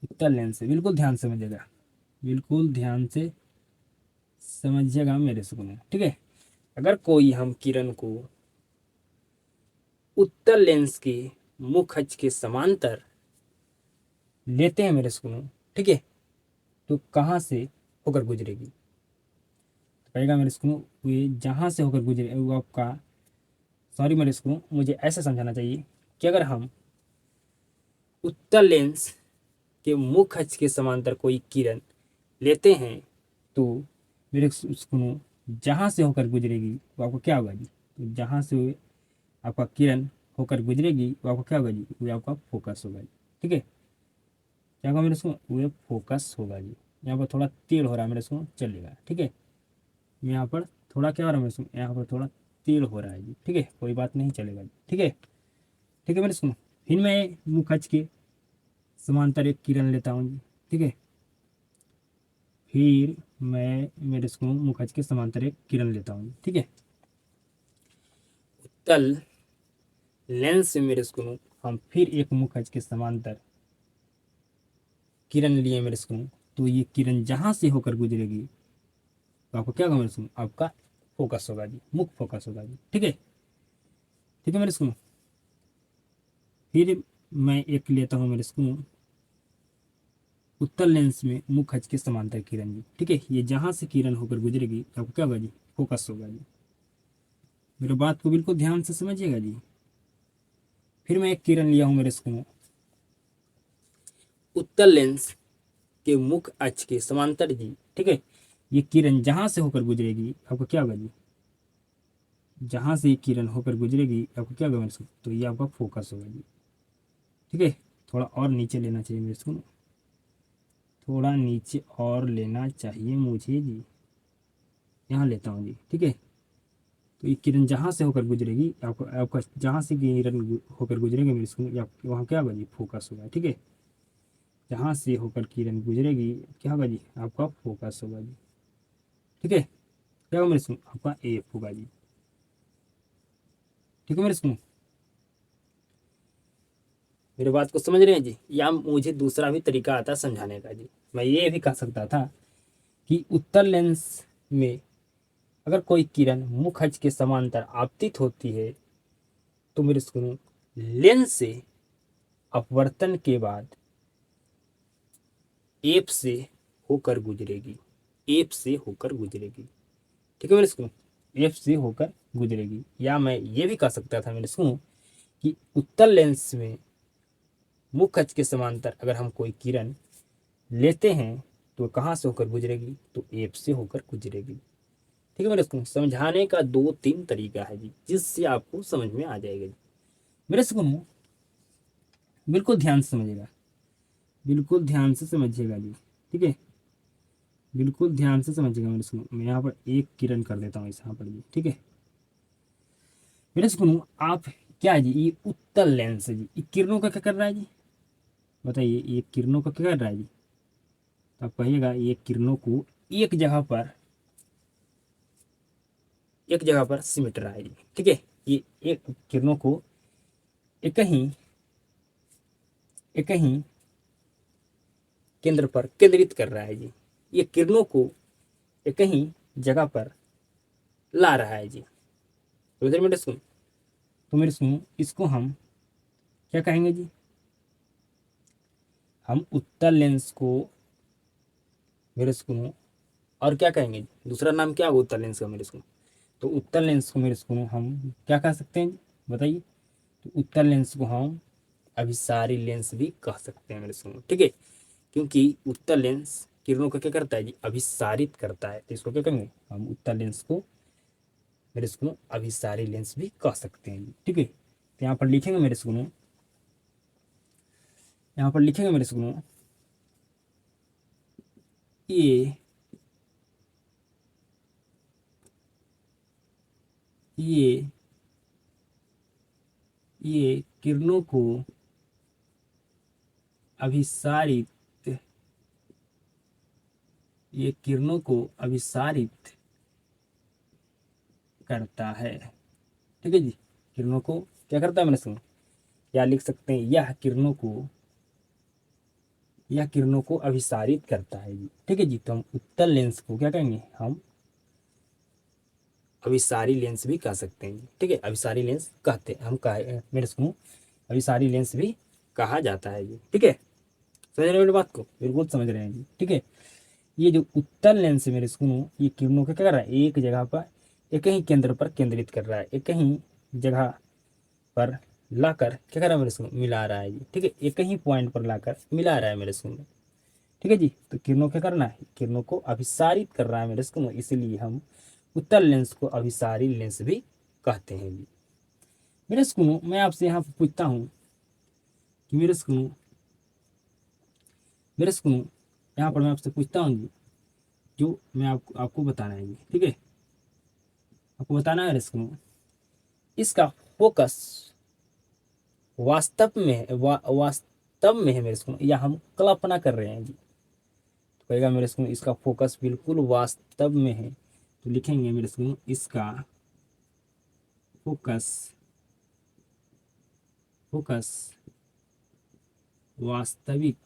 उत्तल लेंस है, बिल्कुल ध्यान से समझिएगा, बिल्कुल ध्यान से समझिएगा मेरे सुन, ठीक है। अगर कोई हम किरण को उत्तल लेंस के मुख अक्ष के समांतर लेते हैं मेरे सुनो, ठीक है, तो कहाँ से होकर गुजरेगी, तो कहेगा मेरे सुनो, ये जहाँ से होकर गुजरे वो आपका, सॉरी मेरे सुनो, मुझे ऐसा समझाना चाहिए कि अगर हम उत्तल लेंस के मुख अक्ष के समांतर कोई किरण लेते हैं तो मेरे सुनो, जहाँ से होकर गुजरेगी वो आपको क्या होगा जी, तो जहाँ से आपका किरण होकर गुजरेगी वो आपको क्या होगा जी, वो आपका फोकस होगा जी, ठीक है। क्या होगा मेरे सुनो, वो फोकस होगा जी। यहाँ पर थोड़ा टेढ़ हो रहा है मेरे सुनो, चलेगा, ठीक है। यहाँ पर थोड़ा क्या हो रहा है मेरे सुनो, यहाँ पर थोड़ा टेढ़ हो रहा है जी, ठीक है, कोई बात नहीं, चलेगा जी, ठीक है, ठीक है मेरे सुनो। फिर मैं मुख अक्ष के समांतर एक किरण लेता हूँ जी, ठीक है, फिर मैं मेरे इसको मुख अक्ष के समांतर एक किरण लेता हूँ, ठीक है। उत्तल लेंस से मेरे इसको हम फिर एक मुख अक्ष के समांतर किरण लिए मेरे इसको, तो ये किरण जहाँ से होकर गुजरेगी तो आपको क्या होगा मेरे इसको, आपका फोकस होगा जी, मुख फोकस होगा जी, ठीक है, ठीक है मेरे इसको। फिर मैं एक लेता हूँ मेरे इसको उत्तल लेंस में मुख अक्ष के समांतर किरण जी, ठीक है, ये जहाँ से किरण होकर गुजरेगी तो आपको क्या होगा जी, फोकस होगा जी। मेरे बात को बिल्कुल ध्यान से समझिएगा जी। फिर मैं एक किरण लिया हूँ मेरे इसको उत्तल लेंस के मुख अक्ष के समांतर जी, ठीक है, ये किरण जहां से होकर गुजरेगी आपको क्या होगा जी, जहां से ये किरण होकर गुजरेगी आपको क्या होगा मेरे इसको, तो ये आपका फोकस होगा जी, ठीक है। थोड़ा और नीचे लेना चाहिए मेरे इसको, थोड़ा नीचे और लेना चाहिए मुझे जी, यहाँ लेता हूँ जी, ठीक है। तो ये किरण जहाँ से होकर गुजरेगी आपको, आपका जहाँ से किरण होकर गुजरेगी मेरे इसको, वहाँ क्या होगा जी, फोकस होगा, ठीक है। जहाँ से होकर किरण गुजरेगी क्या होगा जी, आपका फोकस होगा जी, ठीक है। क्या होगा मेरे इसको, आपका एफ होगा जी, ठीक है मेरे इसको। मेरी बात को समझ रहे हैं जी, या मुझे दूसरा भी तरीका आता है समझाने का जी। मैं ये भी कह सकता था कि उत्तल लेंस में अगर कोई किरण मुख अक्ष के समांतर आपतित होती है तो मेरे सुनो, लेंस से अपवर्तन के बाद एप से होकर गुजरेगी, एप से होकर गुजरेगी, ठीक है मेरे सुनो, एफ से होकर गुजरेगी। या मैं ये भी कह सकता था मेरे सुनो कि उत्तल लेंस में मुख अक्ष के समांतर अगर हम कोई किरण लेते हैं तो कहाँ से होकर गुजरेगी, तो एप से होकर गुजरेगी, ठीक है मेरे इसको समझाने का दो तीन तरीका है जी, जिससे आपको समझ में आ जाएगा जी। मेरे इसको बिल्कुल ध्यान से समझिएगा, बिल्कुल ध्यान से समझिएगा जी, ठीक है, बिल्कुल ध्यान से समझिएगा मेरे इसको। मैं यहाँ पर एक किरण कर देता हूँ इस यहाँ पर जी, ठीक है। मेरे इसको आप क्या है जी, ये उत्तल लेंस है जी, ये किरणों का क्या कर रहा है जी, बताइए, ये किरणों का क्या कर रहा है जी, तो आप कहिएगा ये किरणों को एक जगह पर, एक जगह पर सिमट रहा है जी, ठीक है। ये एक किरणों को एक ही, एक ही केंद्र पर केंद्रित कर रहा है जी, ये किरणों को एक ही जगह पर ला रहा है जी। तो इधर मेरे सुन, तो मेरे सुन, इसको हम क्या कहेंगे जी, हम उत्तल लेंस को मेरे सुनो, और क्या कहेंगे जी, दूसरा नाम क्या होगा उत्तल लेंस का मेरे सुनो, तो उत्तल लेंस को मेरे सुनो हम क्या कह सकते हैं जी, बताइए। तो उत्तल लेंस को हम अभिसारी लेंस भी कह सकते हैं मेरे सुनो, ठीक है, क्योंकि उत्तल लेंस किरणों को क्या करता है जी, अभिसारित करता है, तो इसको क्या कहेंगे हम, उत्तल लेंस को मेरे सुनो अभिसारी लेंस भी कह सकते हैं जी, ठीक है। तो यहाँ पर लिखेंगे मेरे सुनो, यहाँ पर लिखेंगे मेरे सुनो, ये ये ये किरणों को अभिसारित ये किरणों को अभिसारित करता है। ठीक है जी, किरणों को क्या करता है मैंने सुना, या लिख सकते हैं यह किरणों को अभिसारित करता है जी। ठीक है जी, तो हम उत्तल लेंस को क्या कहेंगे, हम अभिसारी लेंस भी कह सकते हैं। ठीक है, अभिसारी लेंस कहते हैं, हम कहे मेरे सुनो, अभिसारी लेंस भी कहा जाता है जी। ठीक है, समझ रहे हो मेरी बात को, बिल्कुल समझ रहे हैं जी। ठीक है, ये जो उत्तल लेंस है मेरे सुनो, ये किरणों को क्या कर रहा है, एक जगह पर एक ही केंद्र पर केंद्रित कर रहा है, एक ही जगह पर लाकर क्या कर रहा है मेरे सुनो, मिला रहा है जी। ठीक है, एक ही पॉइंट पर लाकर मिला रहा है मेरे सुनो। ठीक है जी, तो किरणों क्या करना है, किरणों को अभिसारित कर रहा है मेरे सुनो, इसलिए हम उत्तल लेंस को अभिसारी लेंस भी कहते हैं जी। मेरे सुनो, मैं आपसे यहाँ पर पूछता हूँ कि मेरे सुनो, यहाँ पर मैं आपसे पूछता हूँ जी, जो मैं आपको बताना है जी। ठीक है, आपको बताना है मेरे सुनो, इसका फोकस वास्तव में है मेरे सुनो, या हम कल्पना कर रहे हैं जी। तो कहेगा मेरे सुनो, इसका फोकस बिल्कुल वास्तव में है, तो लिखेंगे मेरे सुनो, इसका फोकस फोकस वास्तविक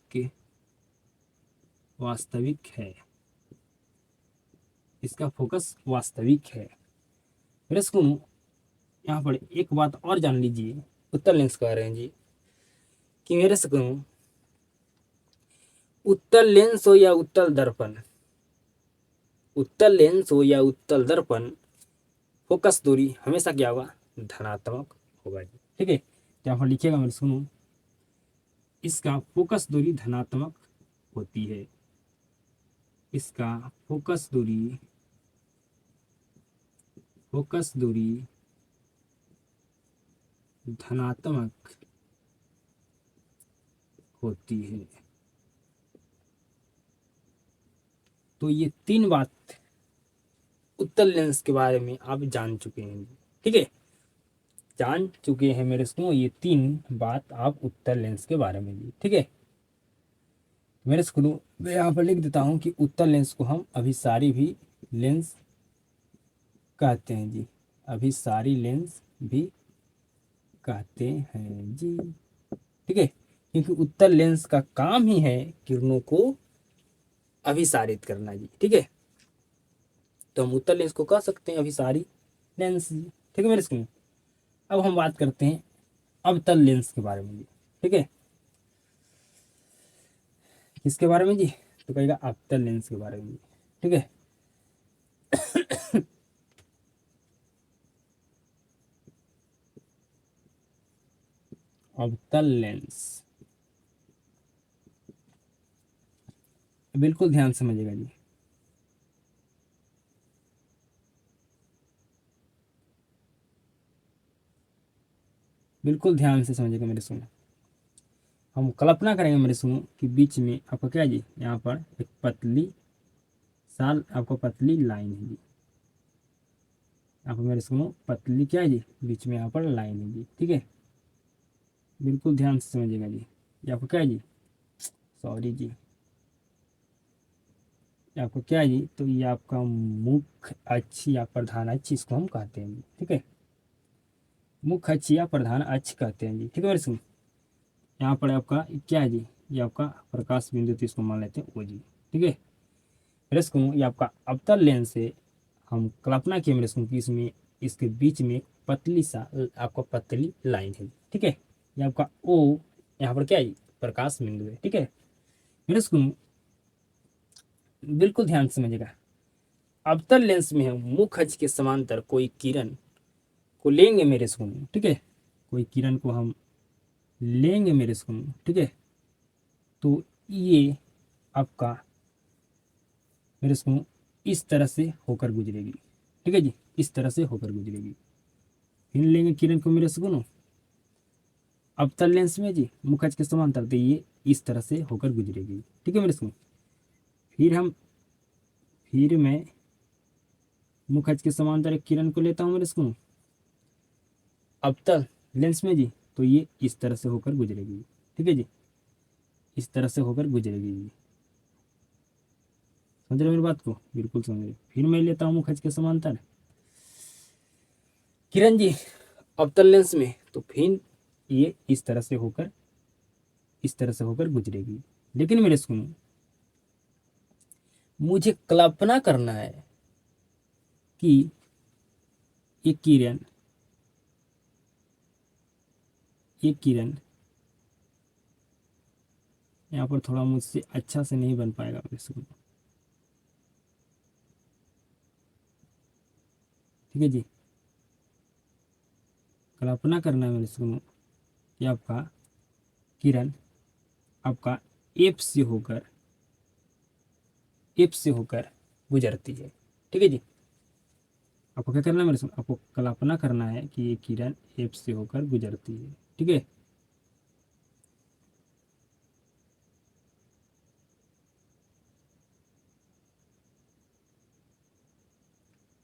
वास्तविक है, इसका फोकस वास्तविक है। मेरे सुनो, यहाँ पर एक बात और जान लीजिए, उत्तल लेंस कह रहे हैं जी, कि मेरे सुनो, उत्तल लेंस हो या उत्तल दर्पण, उत्तल लेंस हो या उत्तल दर्पण, फोकस दूरी हमेशा क्या होगा, धनात्मक होगा जी। ठीक है, तो यहाँ पर लिखिएगा मेरे सुनो, इसका फोकस दूरी धनात्मक होती है, इसका फोकस दूरी धनात्मक होती है। तो ये तीन बात उत्तल लेंस के बारे में आप जान चुके हैं। ठीक है, जान चुके हैं मेरे स्कूल, ये तीन बात आप उत्तल लेंस के बारे में दी। ठीक है, मेरे स्कूल मैं यहाँ पर लिख देता हूँ कि उत्तल लेंस को हम अभिसारी भी लेंस कहते हैं जी, अभिसारी लेंस भी कहते हैं जी। ठीक है, क्योंकि उत्तल लेंस का काम ही है किरणों को अभिसारित करना जी। ठीक है, तो हम उत्तल लेंस को कह सकते हैं अभिसारी लेंस जी। ठीक है मेरे स्कूल, अब हम बात करते हैं अवतल लेंस के बारे में जी। ठीक है, किसके बारे में जी, तो कहेगा अवतल लेंस के बारे में जी। ठीक है, अवतल लेंस, बिल्कुल ध्यान समझिएगा जी। बिल्कुल ध्यान से समझिएगा मेरे सुनो, हम कल्पना करेंगे मेरे सुनो कि बीच में आपका क्या जी, यहाँ पर एक पतली साल आपको पतली लाइन है जी, आपको मेरे सुनो पतली क्या है जी, बीच में यहाँ पर लाइन है जी। ठीक है, बिल्कुल ध्यान से समझिएगा जी। ये आपको क्या है जी, सॉरी जी, ये आपको क्या है जी, तो ये आपका मुख्य अक्ष या प्रधान अक्ष इसको हम कहते हैं जी। ठीक है, मुख्य अक्ष या प्रधान अक्ष कहते हैं जी। ठीक है मेरे सुनो, यहाँ पर आपका क्या है जी, ये आपका प्रकाश बिंदु, तो इसको मान लेते हैं ओ जी। ठीक है, मेरे सुनो, ये आपका अवतल लेंस से हम कल्पना किए मेरे सुनो कि इसमें इसके बीच में एक पतली सा आपका पतली लाइन है। ठीक है, ये आपका ओ, यहाँ पर क्या है, प्रकाश बिंदु है। ठीक है, मेरे सुनो बिल्कुल ध्यान से समझिएगा, अवतल लेंस में हम मुख्य अक्ष के समांतर कोई किरण को लेंगे मेरे सुनो। ठीक है, कोई किरण को हम लेंगे मेरे सुनो। ठीक है, तो ये आपका मेरे सुनो इस तरह से होकर गुजरेगी। ठीक है जी, इस तरह से होकर गुजरेगी, फिर लेंगे किरण को मेरे सुनो अवतल लेंस में जी, मुख्य अक्ष के समांतर, तो ये इस तरह से होकर गुजरेगी। ठीक है मेरे सुनो, फिर हम फिर मैं मुख्य अक्ष के समांतर एक किरण को लेता हूँ मेरे सुनो अवतल लेंस में जी, तो ये इस तरह से होकर गुजरेगी। ठीक है जी, इस तरह से होकर गुजरेगी जी, समझ रहे हो मेरी बात को? बिल्कुल समझ रहे। फिर मैं लेता हूँ मुखज के समांतर किरण जी अवतल लेंस में, तो फिर ये इस तरह से होकर, इस तरह से होकर गुजरेगी। लेकिन मेरे सुनो, मुझे कल्पना करना है कि ये किरण, ये किरण यहाँ पर थोड़ा मुझसे अच्छा से नहीं बन पाएगा मेरे सुनो, ठीक है जी। कल्पना करना है मेरे सुनो कि आपका किरण, आपका एप से होकर, एप से होकर गुजरती है, ठीक है जी। आपको क्या करना है मेरे सुनो, आपको कल्पना करना है कि ये किरण एप से होकर गुजरती है, ठीक है।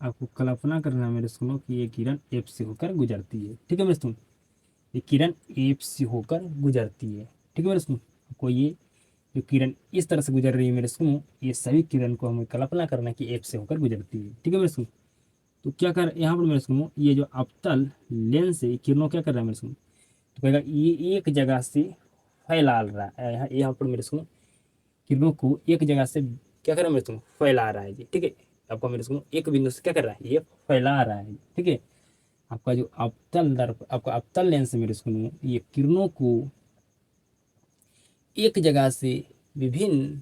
आपको कल्पना करना है मेरे सुनो कि ये किरण एप से होकर गुजरती है, ठीक है मेरे सुनो। ये किरण एप से होकर गुजरती है, ठीक है मेरे सुनो। आपको ये जो किरण इस तरह से गुजर रही है मेरे सुनो, ये सभी किरण को हमें कल्पना करना है कि एप से होकर गुजरती है, ठीक है मेरे सुनो। तो क्या कर यहाँ पर मेरे सुनो, ये जो अवतल लेंस है किरणों क्या कर रहा है मेरे सुनो, तो कहेगा ये एक जगह से फैला रहा है, यहाँ पर मेरे सुनो किरणों को एक जगह से क्या कर रहा है मेरे सुनो, फैला रहा है जी, ठीक है। आपको मेरे सुनो एक बिंदु से क्या कर रहा है, ये फैला रहा है, ठीक है। आपका जो अवतल दर्प, आपका अवतल लेंस मेरे सुनो, ये किरणों को एक जगह से विभिन्न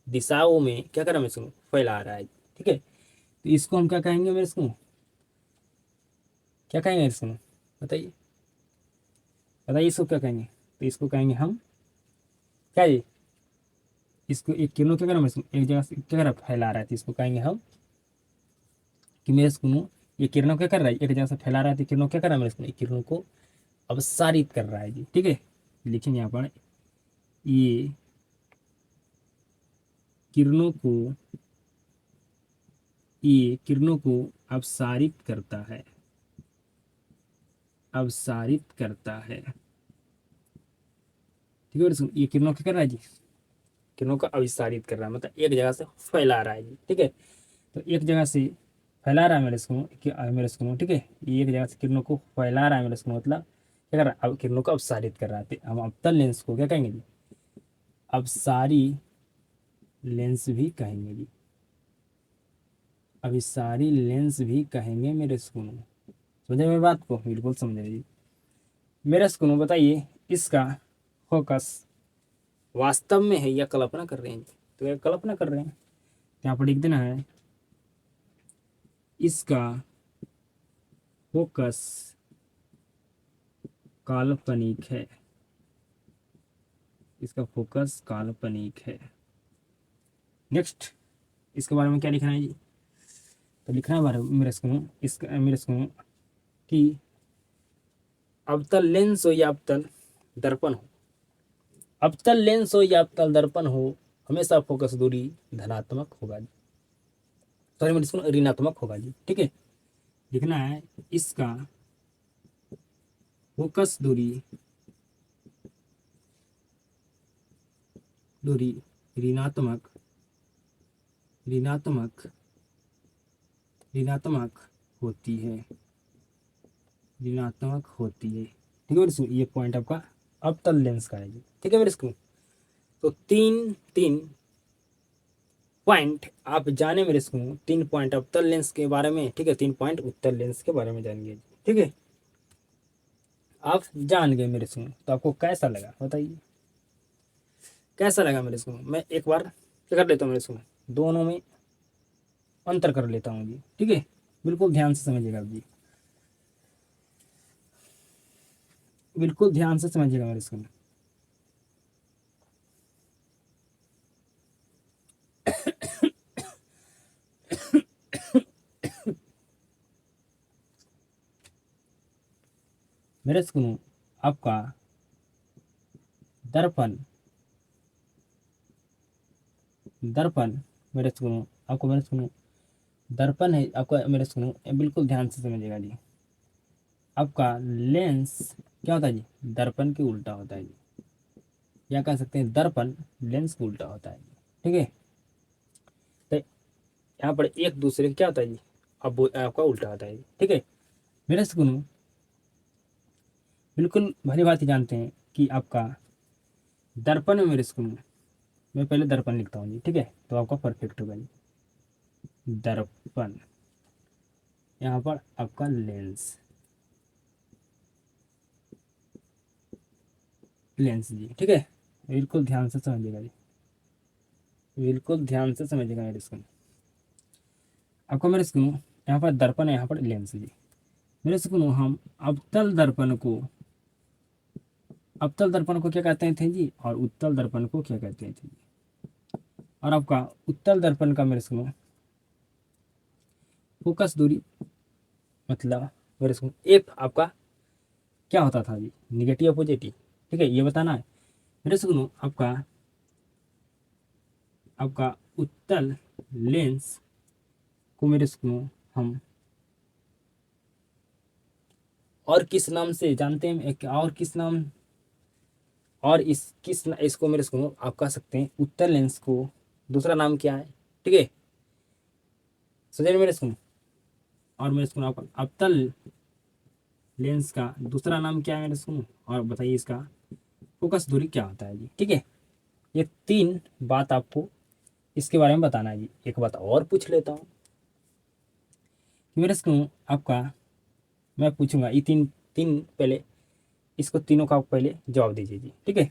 दिशाओं में क्या कर रहा है मेरे सुनो, फैला रहा है, ठीक है। तो इसको हम क्या कहेंगे मेरे सुनो, क्या कहेंगे मेरे सुनो, बताइए, बताइए इसको क्या कहेंगे। तो इसको कहेंगे हम क्या, ये इसको एक किरणों क्या कर रहा है एक जगह से क्या कर रहा है, फैला रहा है, तो इसको कहेंगे हम कि मेरे सुनो ये किरणों क्या कर रहा है, एक जगह से फैला रहा है, तो किरणों क्या कर रहा है मेरे सुनो, किरणों को अपसारित कर रहा है जी, ठीक है। लिखेंगे यहाँ पर, ये किरणों को, ये किरणों को अपसारित करता है, अपसारित करता है, ठीक है। सुन, ये किरणों क्या कर रहा है जी, किरणों को अविसारित कर रहा है, मतलब एक जगह से फैला रहा है जी, ठीक है। तो एक जगह से फैला रहा है मेरे सुनो, मेरे सुनो, ठीक है। ये एक जगह से किरणों को फैला रहा है मेरे सुनो, मतलब क्या कर रहा है, अब किरणों को अपसारित कर रहा है। तो हम अवतल लेंस को क्या कहेंगे जी, अपसारी लेंस भी कहेंगे जी, अभिसारी लेंस भी कहेंगे मेरे सुनो। समझे मेरी बात को? बिल्कुल समझे जी। मेरे सुनो बताइए, इसका फोकस वास्तव में है या कल्पना कर रहे हैं? तो ये कल्पना कर रहे हैं, यहाँ पर लिख देना है इसका फोकस काल्पनिक है, इसका फोकस काल्पनिक है। नेक्स्ट, इसके बारे में क्या लिखना है जी, तो लिखना है बारे मेरे सुनो, इसका मेरे सुनो कि अवतल लेंस हो या अवतल दर्पण हो, अवतल लेंस हो या अवतल दर्पण हो, हमेशा फोकस दूरी धनात्मक होगा जी, सॉरी मेरे सुनो ऋणात्मक होगा जी, ठीक है। लिखना है इसका फोकस दूरी, दूरी ऋणात्मक, ऋणात्मक, ऋणात्मक होती है, ऋणात्मक होती है, ठीक है मेरे स्कूल। ये पॉइंट आपका अवतल लेंस का है जी, ठीक है मेरे स्कूल। तो तीन तीन पॉइंट आप जाने मेरे स्कूल, तीन पॉइंट अवतल लेंस के बारे में, ठीक है, तीन पॉइंट उत्तल लेंस के बारे में जानिए, ठीक है। आप जान गए मेरे स्कूल, तो आपको कैसा लगा बताइए, कैसा लगा मेरे स्कूल? मैं एक बार क्या कर लेता हूँ मेरे स्कूल, दोनों में अंतर कर लेता हूँ जी, ठीक है। बिल्कुल ध्यान से समझिएगा आप जी, बिल्कुल ध्यान से समझिएगा मेरे स्कूल। मेरे सुनो, आपका दर्पण, दर्पण मेरे सुनो, आपको मेरे सुनो दर्पण है आपका मेरे सुनो, बिल्कुल ध्यान से समझिएगा जी। आपका लेंस क्या होता है जी, दर्पण के उल्टा होता है जी, या कह सकते हैं दर्पण लेंस के उल्टा होता है जी, ठीक है। तो यहाँ पर एक दूसरे क्या होता है जी, अब वो आपका उल्टा होता है जी। ठीक है मेरे सुनो, बिल्कुल भली बात ही जानते हैं कि आपका दर्पण में मेरे सुनो, मैं पहले दर्पण लिखता हूँ जी। ठीक है तो आपका परफेक्ट होगा जी। दर्पण, यहाँ पर आपका लेंस, लेंस जी। ठीक है बिल्कुल ध्यान से समझिएगा जी, बिल्कुल ध्यान से समझिएगा मेरे सुनो। आपको मेरे सुनो, यहाँ पर दर्पण है, यहाँ पर लेंस जी। मेरे सुनो, हम अवतल दर्पण को क्या कहते थे जी, और उत्तल दर्पण को क्या कहते थे जी। और आपका उत्तल दर्पण का मेरे सुनो फोकस दूरी, मतलब मेरे सुनो एफ आपका क्या होता था जी, निगेटिव या पॉजिटिव। ठीक है ये बताना है मेरे सुनो। आपका आपका उत्तल लेंस को मेरे सुनो हम और किस नाम से जानते हैं, एक और किस नाम, और इसको मेरे सुनो आप कह सकते हैं उत्तल लेंस को दूसरा नाम क्या है। ठीक है समझे मेरे सुनो। और मेरे सुनो आपका अवतल लेंस का दूसरा नाम क्या है मेरे सुनो, और बताइए इसका फोकस दूरी क्या होता है जी। ठीक है ये तीन बात आपको इसके बारे में बताना है जी। एक बात और पूछ लेता हूँ कि मेरे सुनो आपका, मैं पूछूंगा ये तीन तीन पहले, इसको तीनों का आप पहले जवाब दीजिए जी। ठीक है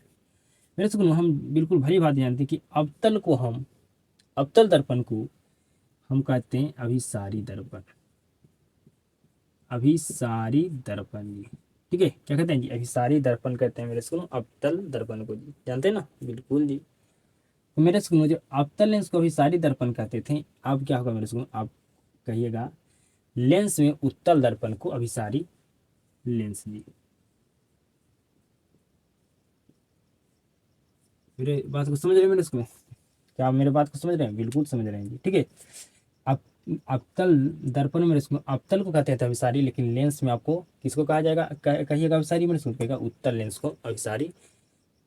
मेरे सुनो, हम बिल्कुल भली बात जानते हैं कि अवतल दर्पण को हम कहते हैं अभिसारी दर्पण, अभिसारी दर्पण जी। ठीक है क्या कहते हैं जी, अभिसारी दर्पण कहते हैं मेरे सुनो अवतल दर्पण को जी, जानते हैं ना बिल्कुल जी। तो मेरे सुनो जो अवतल लेंस को अभिसारी दर्पण कहते थे, अब क्या होगा मेरे सुनो, आप कहिएगा लेंस में उत्तल दर्पण को अभिसारी लेंस जी। मेरे बात को समझ रहे हैं मेरे सुनो, क्या आप मेरे बात को समझ रहे हैं, बिल्कुल समझ रहे हैं जी। ठीक है आप अवतल दर्पण में इसको अवतल को कहते हैं अभिसारी, लेकिन लेंस में आपको किसको कहा जाएगा, कहिएगा अभिसारी, मैंने सुन कहेगा उत्तल लेंस को अभिसारी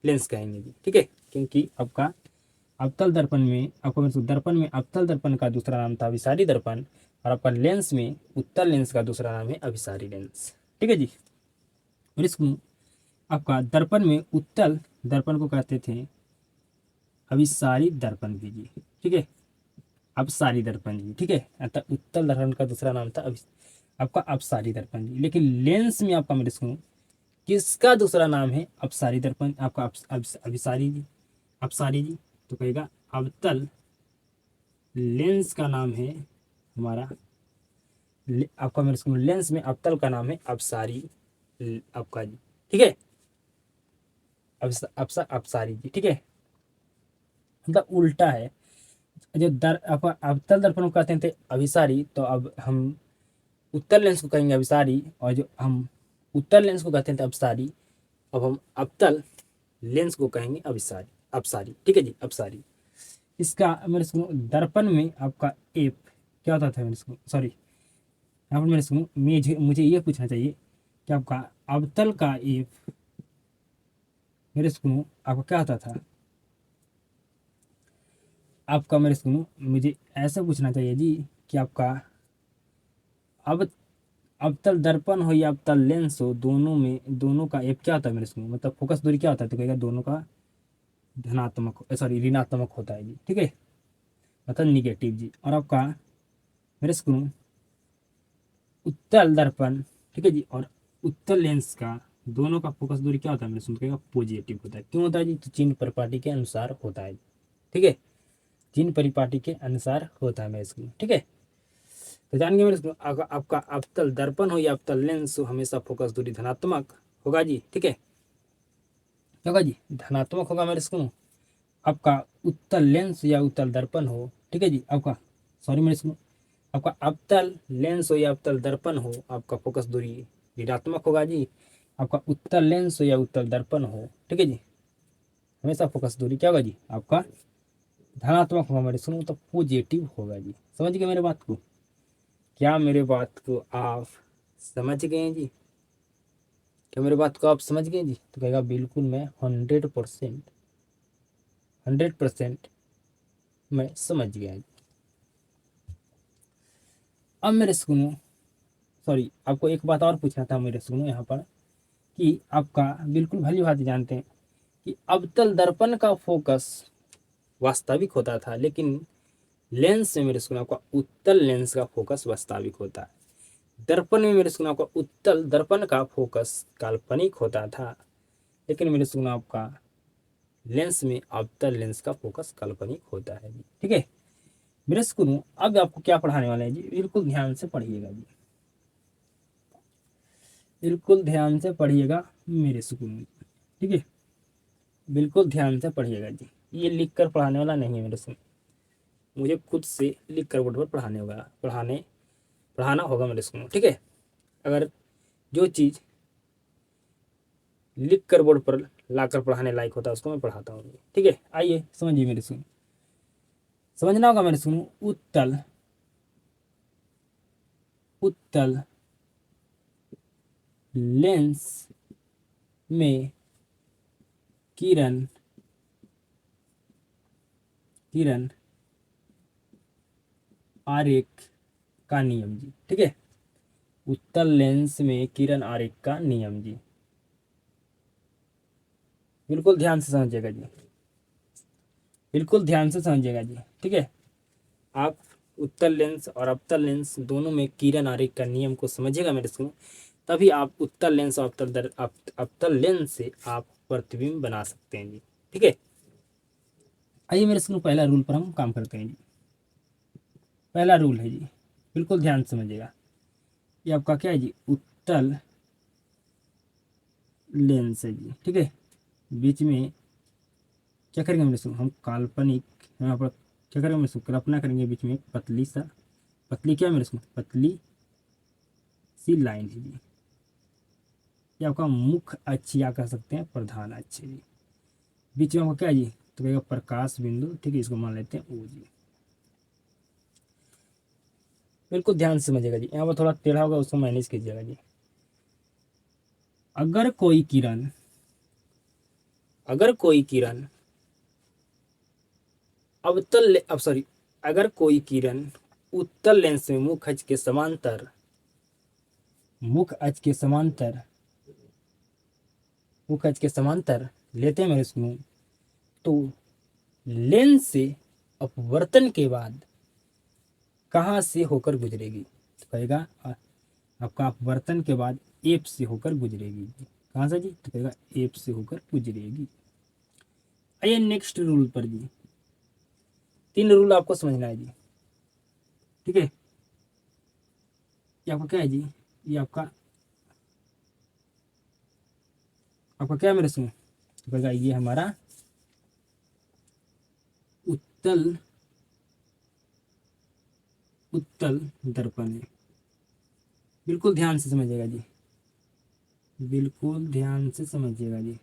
लेंस कहेंगे जी। ठीक है क्योंकि आपका अवतल दर्पण में आपको दर्पण में अवतल दर्पण का दूसरा नाम था अभिसारी दर्पण, और आपका लेंस में उत्तल लेंस का दूसरा नाम है अभिसारी लेंस। ठीक है जी और इसको आपका दर्पण में उत्तल दर्पण को कहते थे अभिसारी दर्पण भी जी। ठीक है अपसारी दर्पण जी। ठीक है अतः उत्तल दर्पण का दूसरा नाम था आपका अपसारी दर्पण जी। लेकिन लेंस में आपका मेरे सुनो किसका दूसरा नाम है अपसारी दर्पण, आपका अभिसारी जी, अपसारी जी। तो कहेगा अवतल लेंस का नाम है हमारा आपका मेरे सुनो लेंस में अवतल का नाम है अपसारी आपका जी। ठीक है अपसारी जी। ठीक है मतलब उल्टा है, जो अवतल दर्पण को कहते थे अभिसारी, तो अब हम उत्तल लेंस को कहेंगे अभिसारी, और जो हम उत्तल लेंस को कहते थे अपसारी, अब हम अवतल लेंस को कहेंगे अभिसारी अपसारी। ठीक है जी अपसारी। इसका मेरे सुनो दर्पण में आपका एप क्या होता था मेरे सुनो, सॉरी यहाँ पर मेरे सुनो मुझे ये पूछना चाहिए कि आपका अवतल का एप मेरे सुनो आपका क्या होता था, आपका मेरे सुनो मुझे ऐसा पूछना चाहिए जी कि आपका अब अवतल दर्पण हो या अवतल लेंस हो, दोनों में दोनों का एप क्या होता है मेरे सुनो, मतलब फोकस दूरी क्या होता है, तो कहेगा दोनों का धनात्मक सॉरी ऋणात्मक होता है जी। ठीक है मतलब निगेटिव जी। और आपका मेरे सुनो उत्तल दर्पण, ठीक है जी, और उत्तल लेंस का दोनों का फोकस दूरी क्या होता है मेरे सुन कहेगा पॉजिटिव होता है। क्यों होता है जी, तो चिन्ह परिपाटी के अनुसार होता है। ठीक है चिन्ह परिपाटी के अनुसार होता है मेरे सुनो। ठीक है तो जान गए मेरे सुनो, आपका अवतल दर्पण हो या अवतल लेंस हो, हमेशा फोकस दूरी धनात्मक होगा जी। ठीक है क्या होगा जी, धनात्मक होगा मेरे सुनो। आपका उत्तल लेंस या उत्तल दर्पण हो, ठीक है जी, आपका सॉरी मेरे सुनो, आपका अवतल लेंस हो या अवतल दर्पण हो, आपका फोकस दूरी ऋणात्मक होगा जी। आपका उत्तल लेंस हो या उत्तल दर्पण हो, ठीक है जी, हमेशा फोकस दूरी क्या होगा जी आपका धनात्मक होगा मेरे सुनो, तो पॉजिटिव होगा जी। समझ गए मेरे बात को, क्या मेरे बात को आप समझ गए हैं जी, क्या मेरे बात को आप समझ गए जी, तो कहेगा बिल्कुल मैं 100% 100% मैं समझ गया जी। अब मेरे सुनो, सॉरी, आपको एक बात और पूछना था मेरे सुनो यहाँ पर, कि आपका बिल्कुल भली भांति जानते हैं कि अवतल दर्पण का फोकस वास्तविक होता था, लेकिन लेंस में मेरे सुनो आपका उत्तल लेंस का फोकस वास्तविक होता है। दर्पण में मेरे सुनो आपका उत्तल दर्पण का फोकस काल्पनिक होता था, लेकिन मेरे सुनो आपका लेंस में अवतल लेंस का फोकस काल्पनिक होता है जी। ठीक है मेरे सुनो, अब आपको क्या पढ़ाने वाले हैं जी, बिल्कुल ध्यान से पढ़िएगा जी, बिल्कुल ध्यान से पढ़िएगा मेरे सुकून। ठीक है, बिल्कुल ध्यान से पढ़िएगा जी, ये लिख कर पढ़ाने वाला नहीं है मेरे सुकून, मुझे खुद से लिख कर बोर्ड पर पढ़ाना होगा मेरे सुकून। ठीक है, अगर जो चीज़ लिख कर बोर्ड पर लाकर पढ़ाने लायक होता है उसको मैं पढ़ाता हूँ। ठीक है, आइए समझिए मेरे सुकून, समझना होगा मेरे सुकून। उत्तल उत्तल लेंस में किरण किरण आरेख का नियम जी। ठीक है, उत्तल लेंस में किरण आरेख का नियम जी, बिल्कुल ध्यान से समझिएगा जी, बिल्कुल ध्यान से समझिएगा जी। ठीक है, आप उत्तल लेंस और अवतल लेंस दोनों में किरण आरेख का नियम को समझिएगा मेरे स्कूल, तभी आप उत्तल लेंस और अवतल लेंस से आप प्रतिबिंब बना सकते हैं जी। ठीक है, आइए मेरे स्कूल पहला रूल पर हम काम करते हैं जी। पहला रूल है जी, बिल्कुल ध्यान से समझिएगा, ये आपका क्या है जी, उत्तल लेंस है जी। ठीक है, बीच में क्या करेंगे मेरे स्कूल, हम काल्पनिक यहाँ पर क्या करेंगे मेरे स्कूल, कल्पना करेंगे बीच में पतली क्या है मेरे स्कूल, पतली सी लाइन है जी, ये आपका मुख्य अक्ष या कह सकते हैं प्रधान अक्ष है जी। बीच में आपका क्या है जी, तो कहेगा प्रकाश बिंदु। ठीक है, इसको मान लेते हैं ओ जी, बिल्कुल ध्यान से समझिएगा जी, यहाँ पर थोड़ा टेढ़ा होगा उसको मैनेज कीजिएगा जी। अगर कोई किरण अब सॉरी, अगर कोई किरण उत्तल लेंस में मुख्य अक्ष के समांतर लेते हैं मेरे स्कूल, तो लेंस से अपवर्तन के बाद कहाँ से होकर गुजरेगी, तो कहेगा आपका अपवर्तन के बाद एप से होकर गुजरेगी। कहाँ से जी, तो कहेगा एप से होकर गुजरेगी। आइए नेक्स्ट रूल पर जी, 3 रूल आपको समझना है जी। ठीक है, ये आपका क्या है जी, ये आपका क्या है मेरे सुन, तो कहेगा ये हमारा उत्तल दर्पण है। बिल्कुल ध्यान से समझिएगा जी, बिल्कुल ध्यान से समझिएगा जी।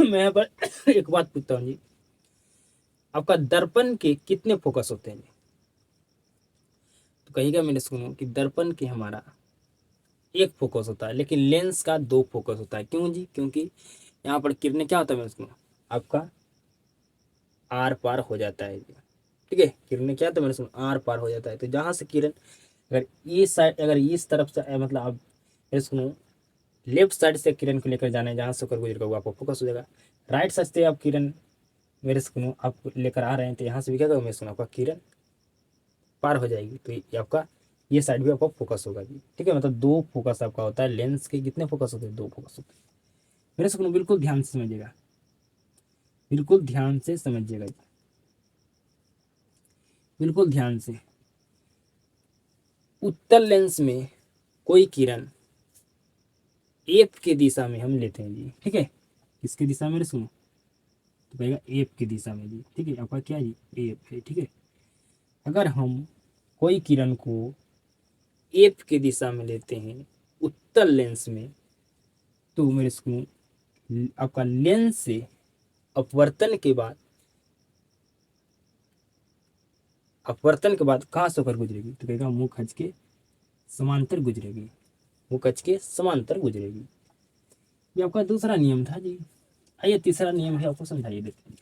मैं यहाँ पर एक बात पूछता हूँ जी, आपका दर्पण के कितने फोकस होते हैं? तो कहिएगा मेरे सुनो कि दर्पण के हमारा एक फोकस होता है, लेकिन लेंस का 2 फोकस होता है। क्यों जी, क्योंकि यहाँ पर किरणें क्या होता है मेरे सुनो, आपका आर पार हो जाता है जी। ठीक है, किरणें क्या होता है मेरे सुनो, आर पार हो जाता है। तो जहाँ से किरण अगर इस साइड, अगर इस तरफ से मतलब आप मेरे सुनो लेफ्ट साइड से किरण को लेकर जाना है, जहाँ से होकर गुजरेगा वो आपको फोकस हो जाएगा। राइट साइड से आप किरण मेरे सुनो आप लेकर आ रहे हैं, तो यहाँ से भी क्या होगा मेरे सुनो, आपका किरण पार हो जाएगी, तो ये आपका ये साइड भी आपका फोकस होगा जी। ठीक है, मतलब 2 फोकस आपका होता है। लेंस के कितने फोकस होते हैं? 2 फोकस होते हैं मेरे सुनो, बिल्कुल ध्यान से समझिएगा, बिल्कुल ध्यान से समझिएगा जी, बिल्कुल ध्यान से। उत्तल लेंस में कोई किरण एफ की दिशा में हम लेते हैं जी। ठीक है, किसकी दिशा में सुनो, तो कहेगा एफ की दिशा में जी। ठीक है, आपका क्या जी, एफ है। ठीक है, अगर हम कोई किरण को एफ की दिशा में लेते हैं उत्तल लेंस में, तो मेरे सुनो आपका लेंस से अपवर्तन के बाद कहाँ से होकर गुजरेगी, तो कहेगा मुख्य अक्ष के समांतर गुजरेगी, मुख्य अक्ष के समांतर गुजरेगी। ये आपका दूसरा नियम था जी। आइए तीसरा नियम है, आपको समझाइए देते हैं,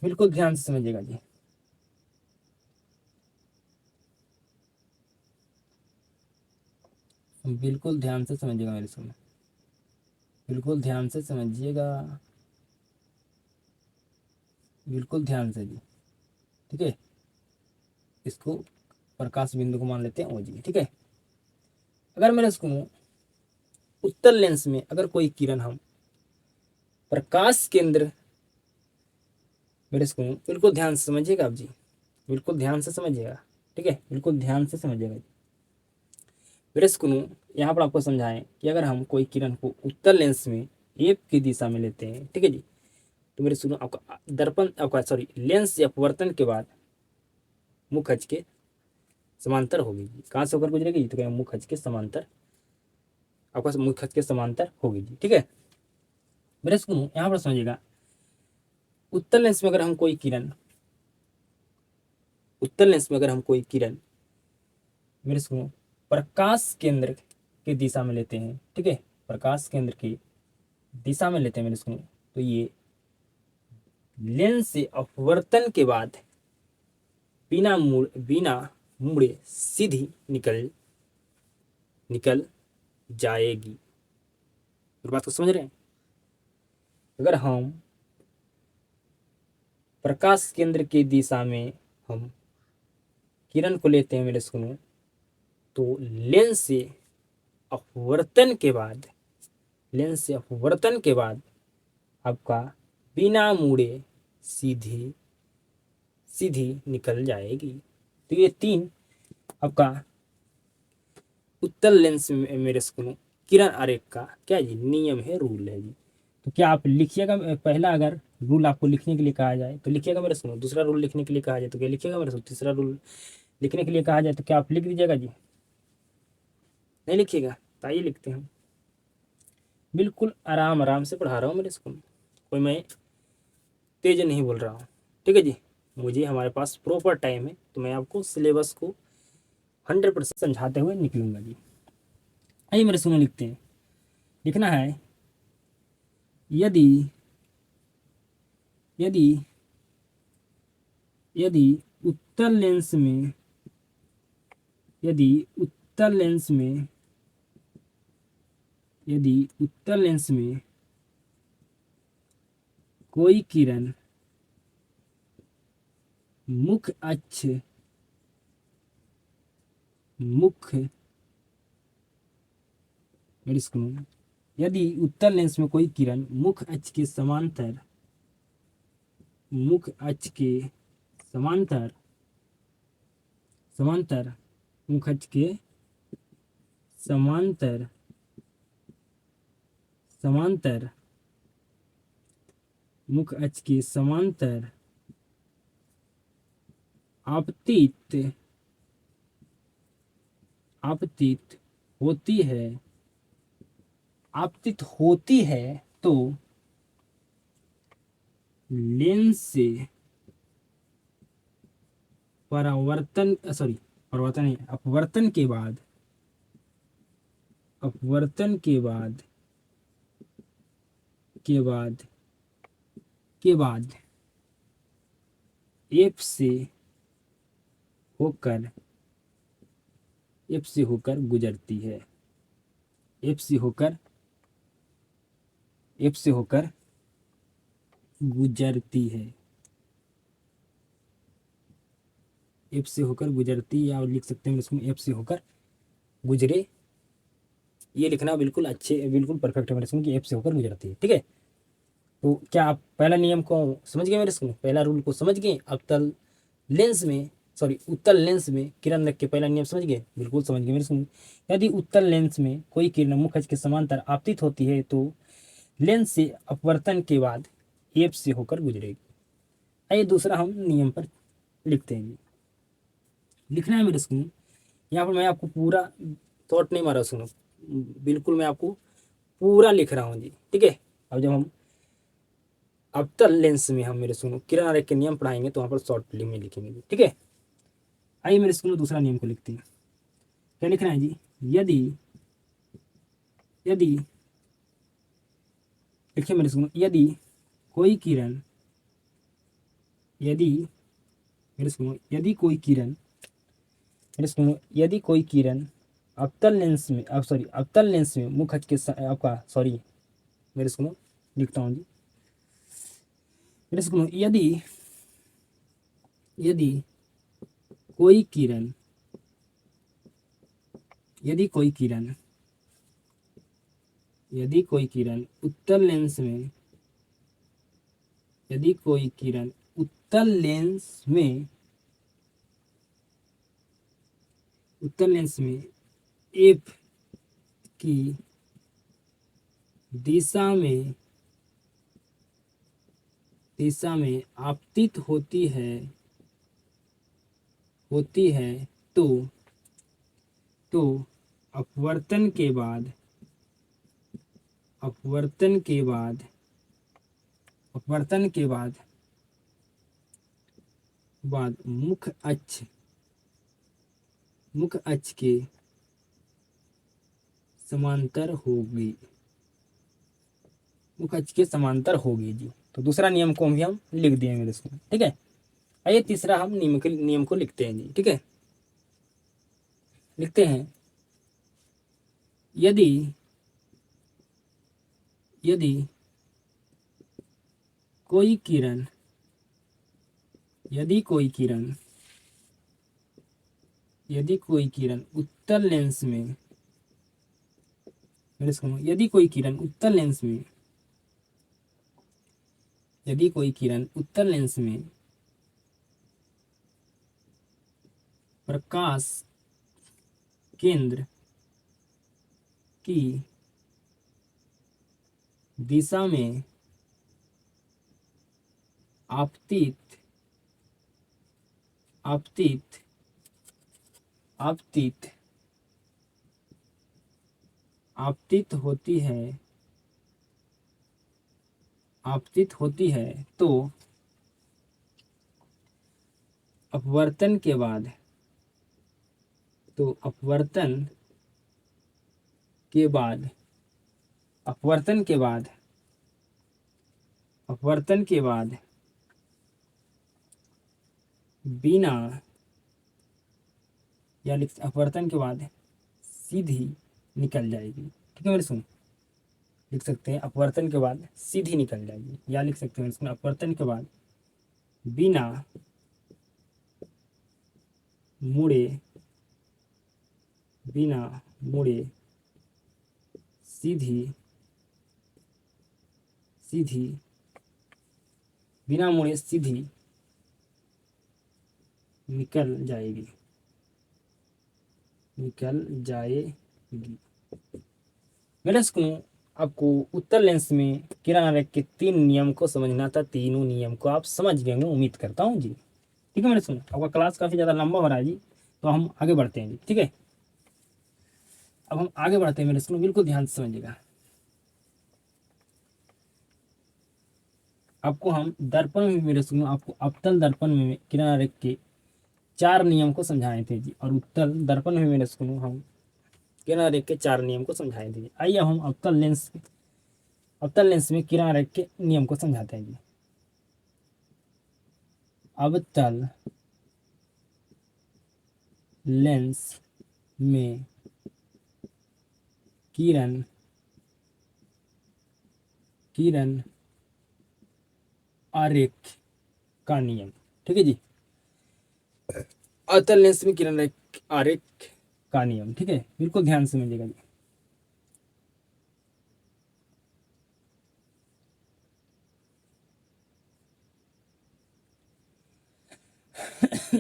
बिल्कुल ध्यान से समझिएगा जी। बिल्कुल ध्यान से समझिएगा मेरे सुनो, बिल्कुल ध्यान से समझिएगा, बिल्कुल ध्यान से जी। ठीक है, इसको प्रकाश बिंदु को मान लेते हैं ओ जी। ठीक है, अगर मेरे सुनो उत्तल लेंस में अगर कोई किरण हम प्रकाश केंद्र, मेरे सुनो बिल्कुल ध्यान से समझिएगा आप जी, बिल्कुल ध्यान से समझिएगा। ठीक है, बिल्कुल ध्यान से समझिएगा जी। मेरे सुनो यहाँ पर आपको समझाएं कि अगर हम कोई किरण को उत्तल लेंस में एक की दिशा में लेते हैं, ठीक है जी, तो मेरे सुनो आपका दर्पण, आपका सॉरी लेंस या अपवर्तन के बाद मुख अक्ष के समांतर होगी जी। कहाँ से होकर गुजरेगी जी? तो क्या मुख अक्ष के समांतर, आपका मुख अक्ष के समांतर होगी जी। ठीक है, मेरे सुनो यहाँ पर समझिएगा, उत्तल लेंस में अगर हम कोई किरण, उत्तल लेंस में अगर हम कोई किरण मेरे सुनो प्रकाश केंद्र की दिशा में लेते हैं, ठीक है, प्रकाश केंद्र की दिशा में लेते हैं मेरे सुनो, तो ये लेंस से अपवर्तन के बाद बिना मुड़े सीधी निकल निकल जाएगी। मेरी बात को समझ रहे हैं? अगर हम प्रकाश केंद्र की दिशा में हम किरण को लेते हैं मेरे सुनो, तो लेंस से अपवर्तन के बाद, लेंस से अपवर्तन के बाद आपका बिना मुड़े सीधी सीधी निकल जाएगी। तो ये तीन आपका उत्तल लेंस में मेरे सुनो किरण आरेख का क्या जी नियम है, रूल है जी। तो क्या आप लिखिएगा, पहला अगर रूल आपको लिखने के लिए कहा जाए तो लिखिएगा मेरे सुनो, दूसरा रूल लिखने के लिए कहा जाए तो क्या लिखिएगा मेरे सुनो, तीसरा रूल लिखने के लिए कहा जाए तो क्या आप लिख दीजिएगा जी? नहीं लिखिएगा? तो आइए लिखते हैं। बिल्कुल आराम आराम से पढ़ा रहा हूँ मेरे स्कूल, कोई मैं तेज नहीं बोल रहा हूँ। ठीक है जी, मुझे हमारे पास प्रॉपर टाइम है, तो मैं आपको सिलेबस को 100% समझाते हुए निकलूंगा जी। आइए मेरे सुनो लिखते हैं, लिखना है यदि यदि यदि उत्तल लेंस में, यदि उत्तल लेंस में, यदि उत्तल लेंस में कोई किरण मुख्य अक्ष, मुख्य मेरी सुनो, यदि उत्तल लेंस में कोई किरण मुख्य अक्ष के समांतर, मुख्य अक्ष के समांतर, समांतर मुख्य अक्ष के समांतर, समांतर मुख्य अक्ष के समांतर आपतित, आपतित होती है, आपतित होती है, तो लेंस से परावर्तन, सॉरी परावर्तन नहीं, अपवर्तन के बाद, अपवर्तन के बाद, के बाद, के बाद एफ से होकर, एफ से होकर गुजरती है, एफ से होकर, एफ से होकर गुजरती है, एफ से होकर गुजरती, या लिख सकते हैं इसमें एफ से होकर गुजरे, ये लिखना बिल्कुल अच्छे, बिल्कुल परफेक्ट है मेरे इसमें कि एफ से होकर गुजरती है। ठीक है, तो क्या आप पहला नियम को समझ गए मेरे इसमें, पहला रूल को समझ गए? अवतल लेंस में, सॉरी उत्तल लेंस में किरण रख के पहला नियम समझ गए? बिल्कुल समझ गए मेरे इसमें। यदि उत्तल लेंस में कोई किरण मुख्य अक्ष के समांतर आपतित होती है, तो लेंस से अपवर्तन के बाद एफ से होकर गुजरेगी। आइए दूसरा हम नियम पर लिखते हैं। लिखना है मेरे स्कूल, यहाँ पर मैं आपको पूरा थॉट नहीं मारा, सुनो बिल्कुल मैं आपको पूरा लिख रहा हूँ जी। ठीक है, अब जब हम अवतल लेंस में हम मेरे सुनो किरण आरेख के नियम पढ़ाएंगे तो वहाँ पर शॉर्ट फिल्म में लिखेंगे जी। ठीक है, आइए मेरे स्कूल दूसरा नियम को लिखते हैं। क्या लिखना है जी? यदि, यदि लिखिए मेरे स्कूल, यदि कोई किरण, यदि मेरे स्कूल, यदि कोई किरण, मेरे स्कूल, यदि कोई किरण अवतल लेंस में, अब सॉरी, अवतल लेंस में मुख अक्ष के आपका सॉरी मेरे सुनो, लिखता हूँ जी, मेरे सुनो, यदि यदि कोई किरण, यदि कोई किरण, यदि कोई किरण उत्तल लेंस में, यदि कोई किरण उत्तल लेंस में, उत्तल लेंस में एफ की दिशा में, दिशा में आपतित होती है, होती है, तो तो अपवर्तन के बाद, अपवर्तन के बाद, अपवर्तन के बाद बाद मुख्य अक्ष, मुख्य अक्ष के समांतर होगी, मुख्य अक्ष के समांतर होगी जी। तो दूसरा नियम को भी हम लिख दिए मेरे इसको, ठीक है। आइए तीसरा हम नियम को लिखते हैं जी, ठीक है। लिखते हैं, यदि यदि कोई किरण, यदि कोई किरण, यदि कोई किरण उत्तल लेंस में, मेरे सुनो, यदि कोई किरण उत्तल लेंस में, यदि कोई किरण उत्तल लेंस में प्रकाश केंद्र की दिशा में आपतित, आपतित, आपतित, आपतित होती है, आपतित होती है, तो अपवर्तन के बाद, तो अपवर्तन के बाद, अपवर्तन के बाद, अपवर्तन के बाद बिना, या अपवर्तन के बाद सीधी निकल जाएगी, ठीक है मेरे सुन। लिख सकते हैं अपवर्तन के बाद सीधी निकल जाएगी, या लिख सकते हैं इसमें अपवर्तन के बाद बिना मुड़े, बिना मुड़े सीधी, सीधी, बिना मुड़े सीधी निकल जाएगी, निकल जाएगी। मेरे स्कूल आपको उत्तर लेंस में किरण आरेख के 3 नियम को समझना था। तीनों नियम को आप समझ गए होंगे, उम्मीद करता हूँ जी, ठीक है मेरे स्कूल। आपका क्लास काफ़ी ज़्यादा लंबा हो रहा है जी, तो हम आगे बढ़ते हैं जी, ठीक है। अब हम आगे बढ़ते हैं मेरे स्कूल, बिल्कुल ध्यान से समझिएगा। आपको हम दर्पण में, मेरे स्कूल आपको अवतल दर्पण में किरण आरेख के 4 नियम को समझाए थे जी, और उत्तल दर्पण में मेरे स्कूल हम किरण आरेख के 4 नियम को समझाए थे। आइए हम अवतल लेंस, अवतल लेंस में किरण आरेख के नियम को समझाते हैं जी। अवतल लेंस में किरण, किरण आरेख का नियम, ठीक है जी। अवतल लेंस में किरण आरेख का नियम, ठीक है, बिल्कुल ध्यान से समझिएगा जी।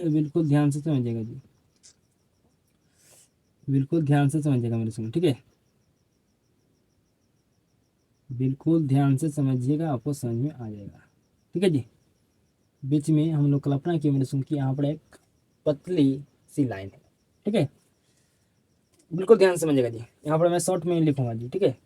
बिल्कुल ध्यान से समझिएगा जी, बिल्कुल ध्यान से समझिएगा मेरे सुनो, ठीक है। बिल्कुल ध्यान से समझिएगा, आपको समझ में आ जाएगा, ठीक है जी। बीच में हम लोग कल्पना की मेरे सुन की यहाँ पर एक पतली सी लाइन है, ठीक है। बिल्कुल ध्यान से समझिएगा जी, यहाँ पर मैं शॉर्ट में लिखूंगा जी, ठीक है।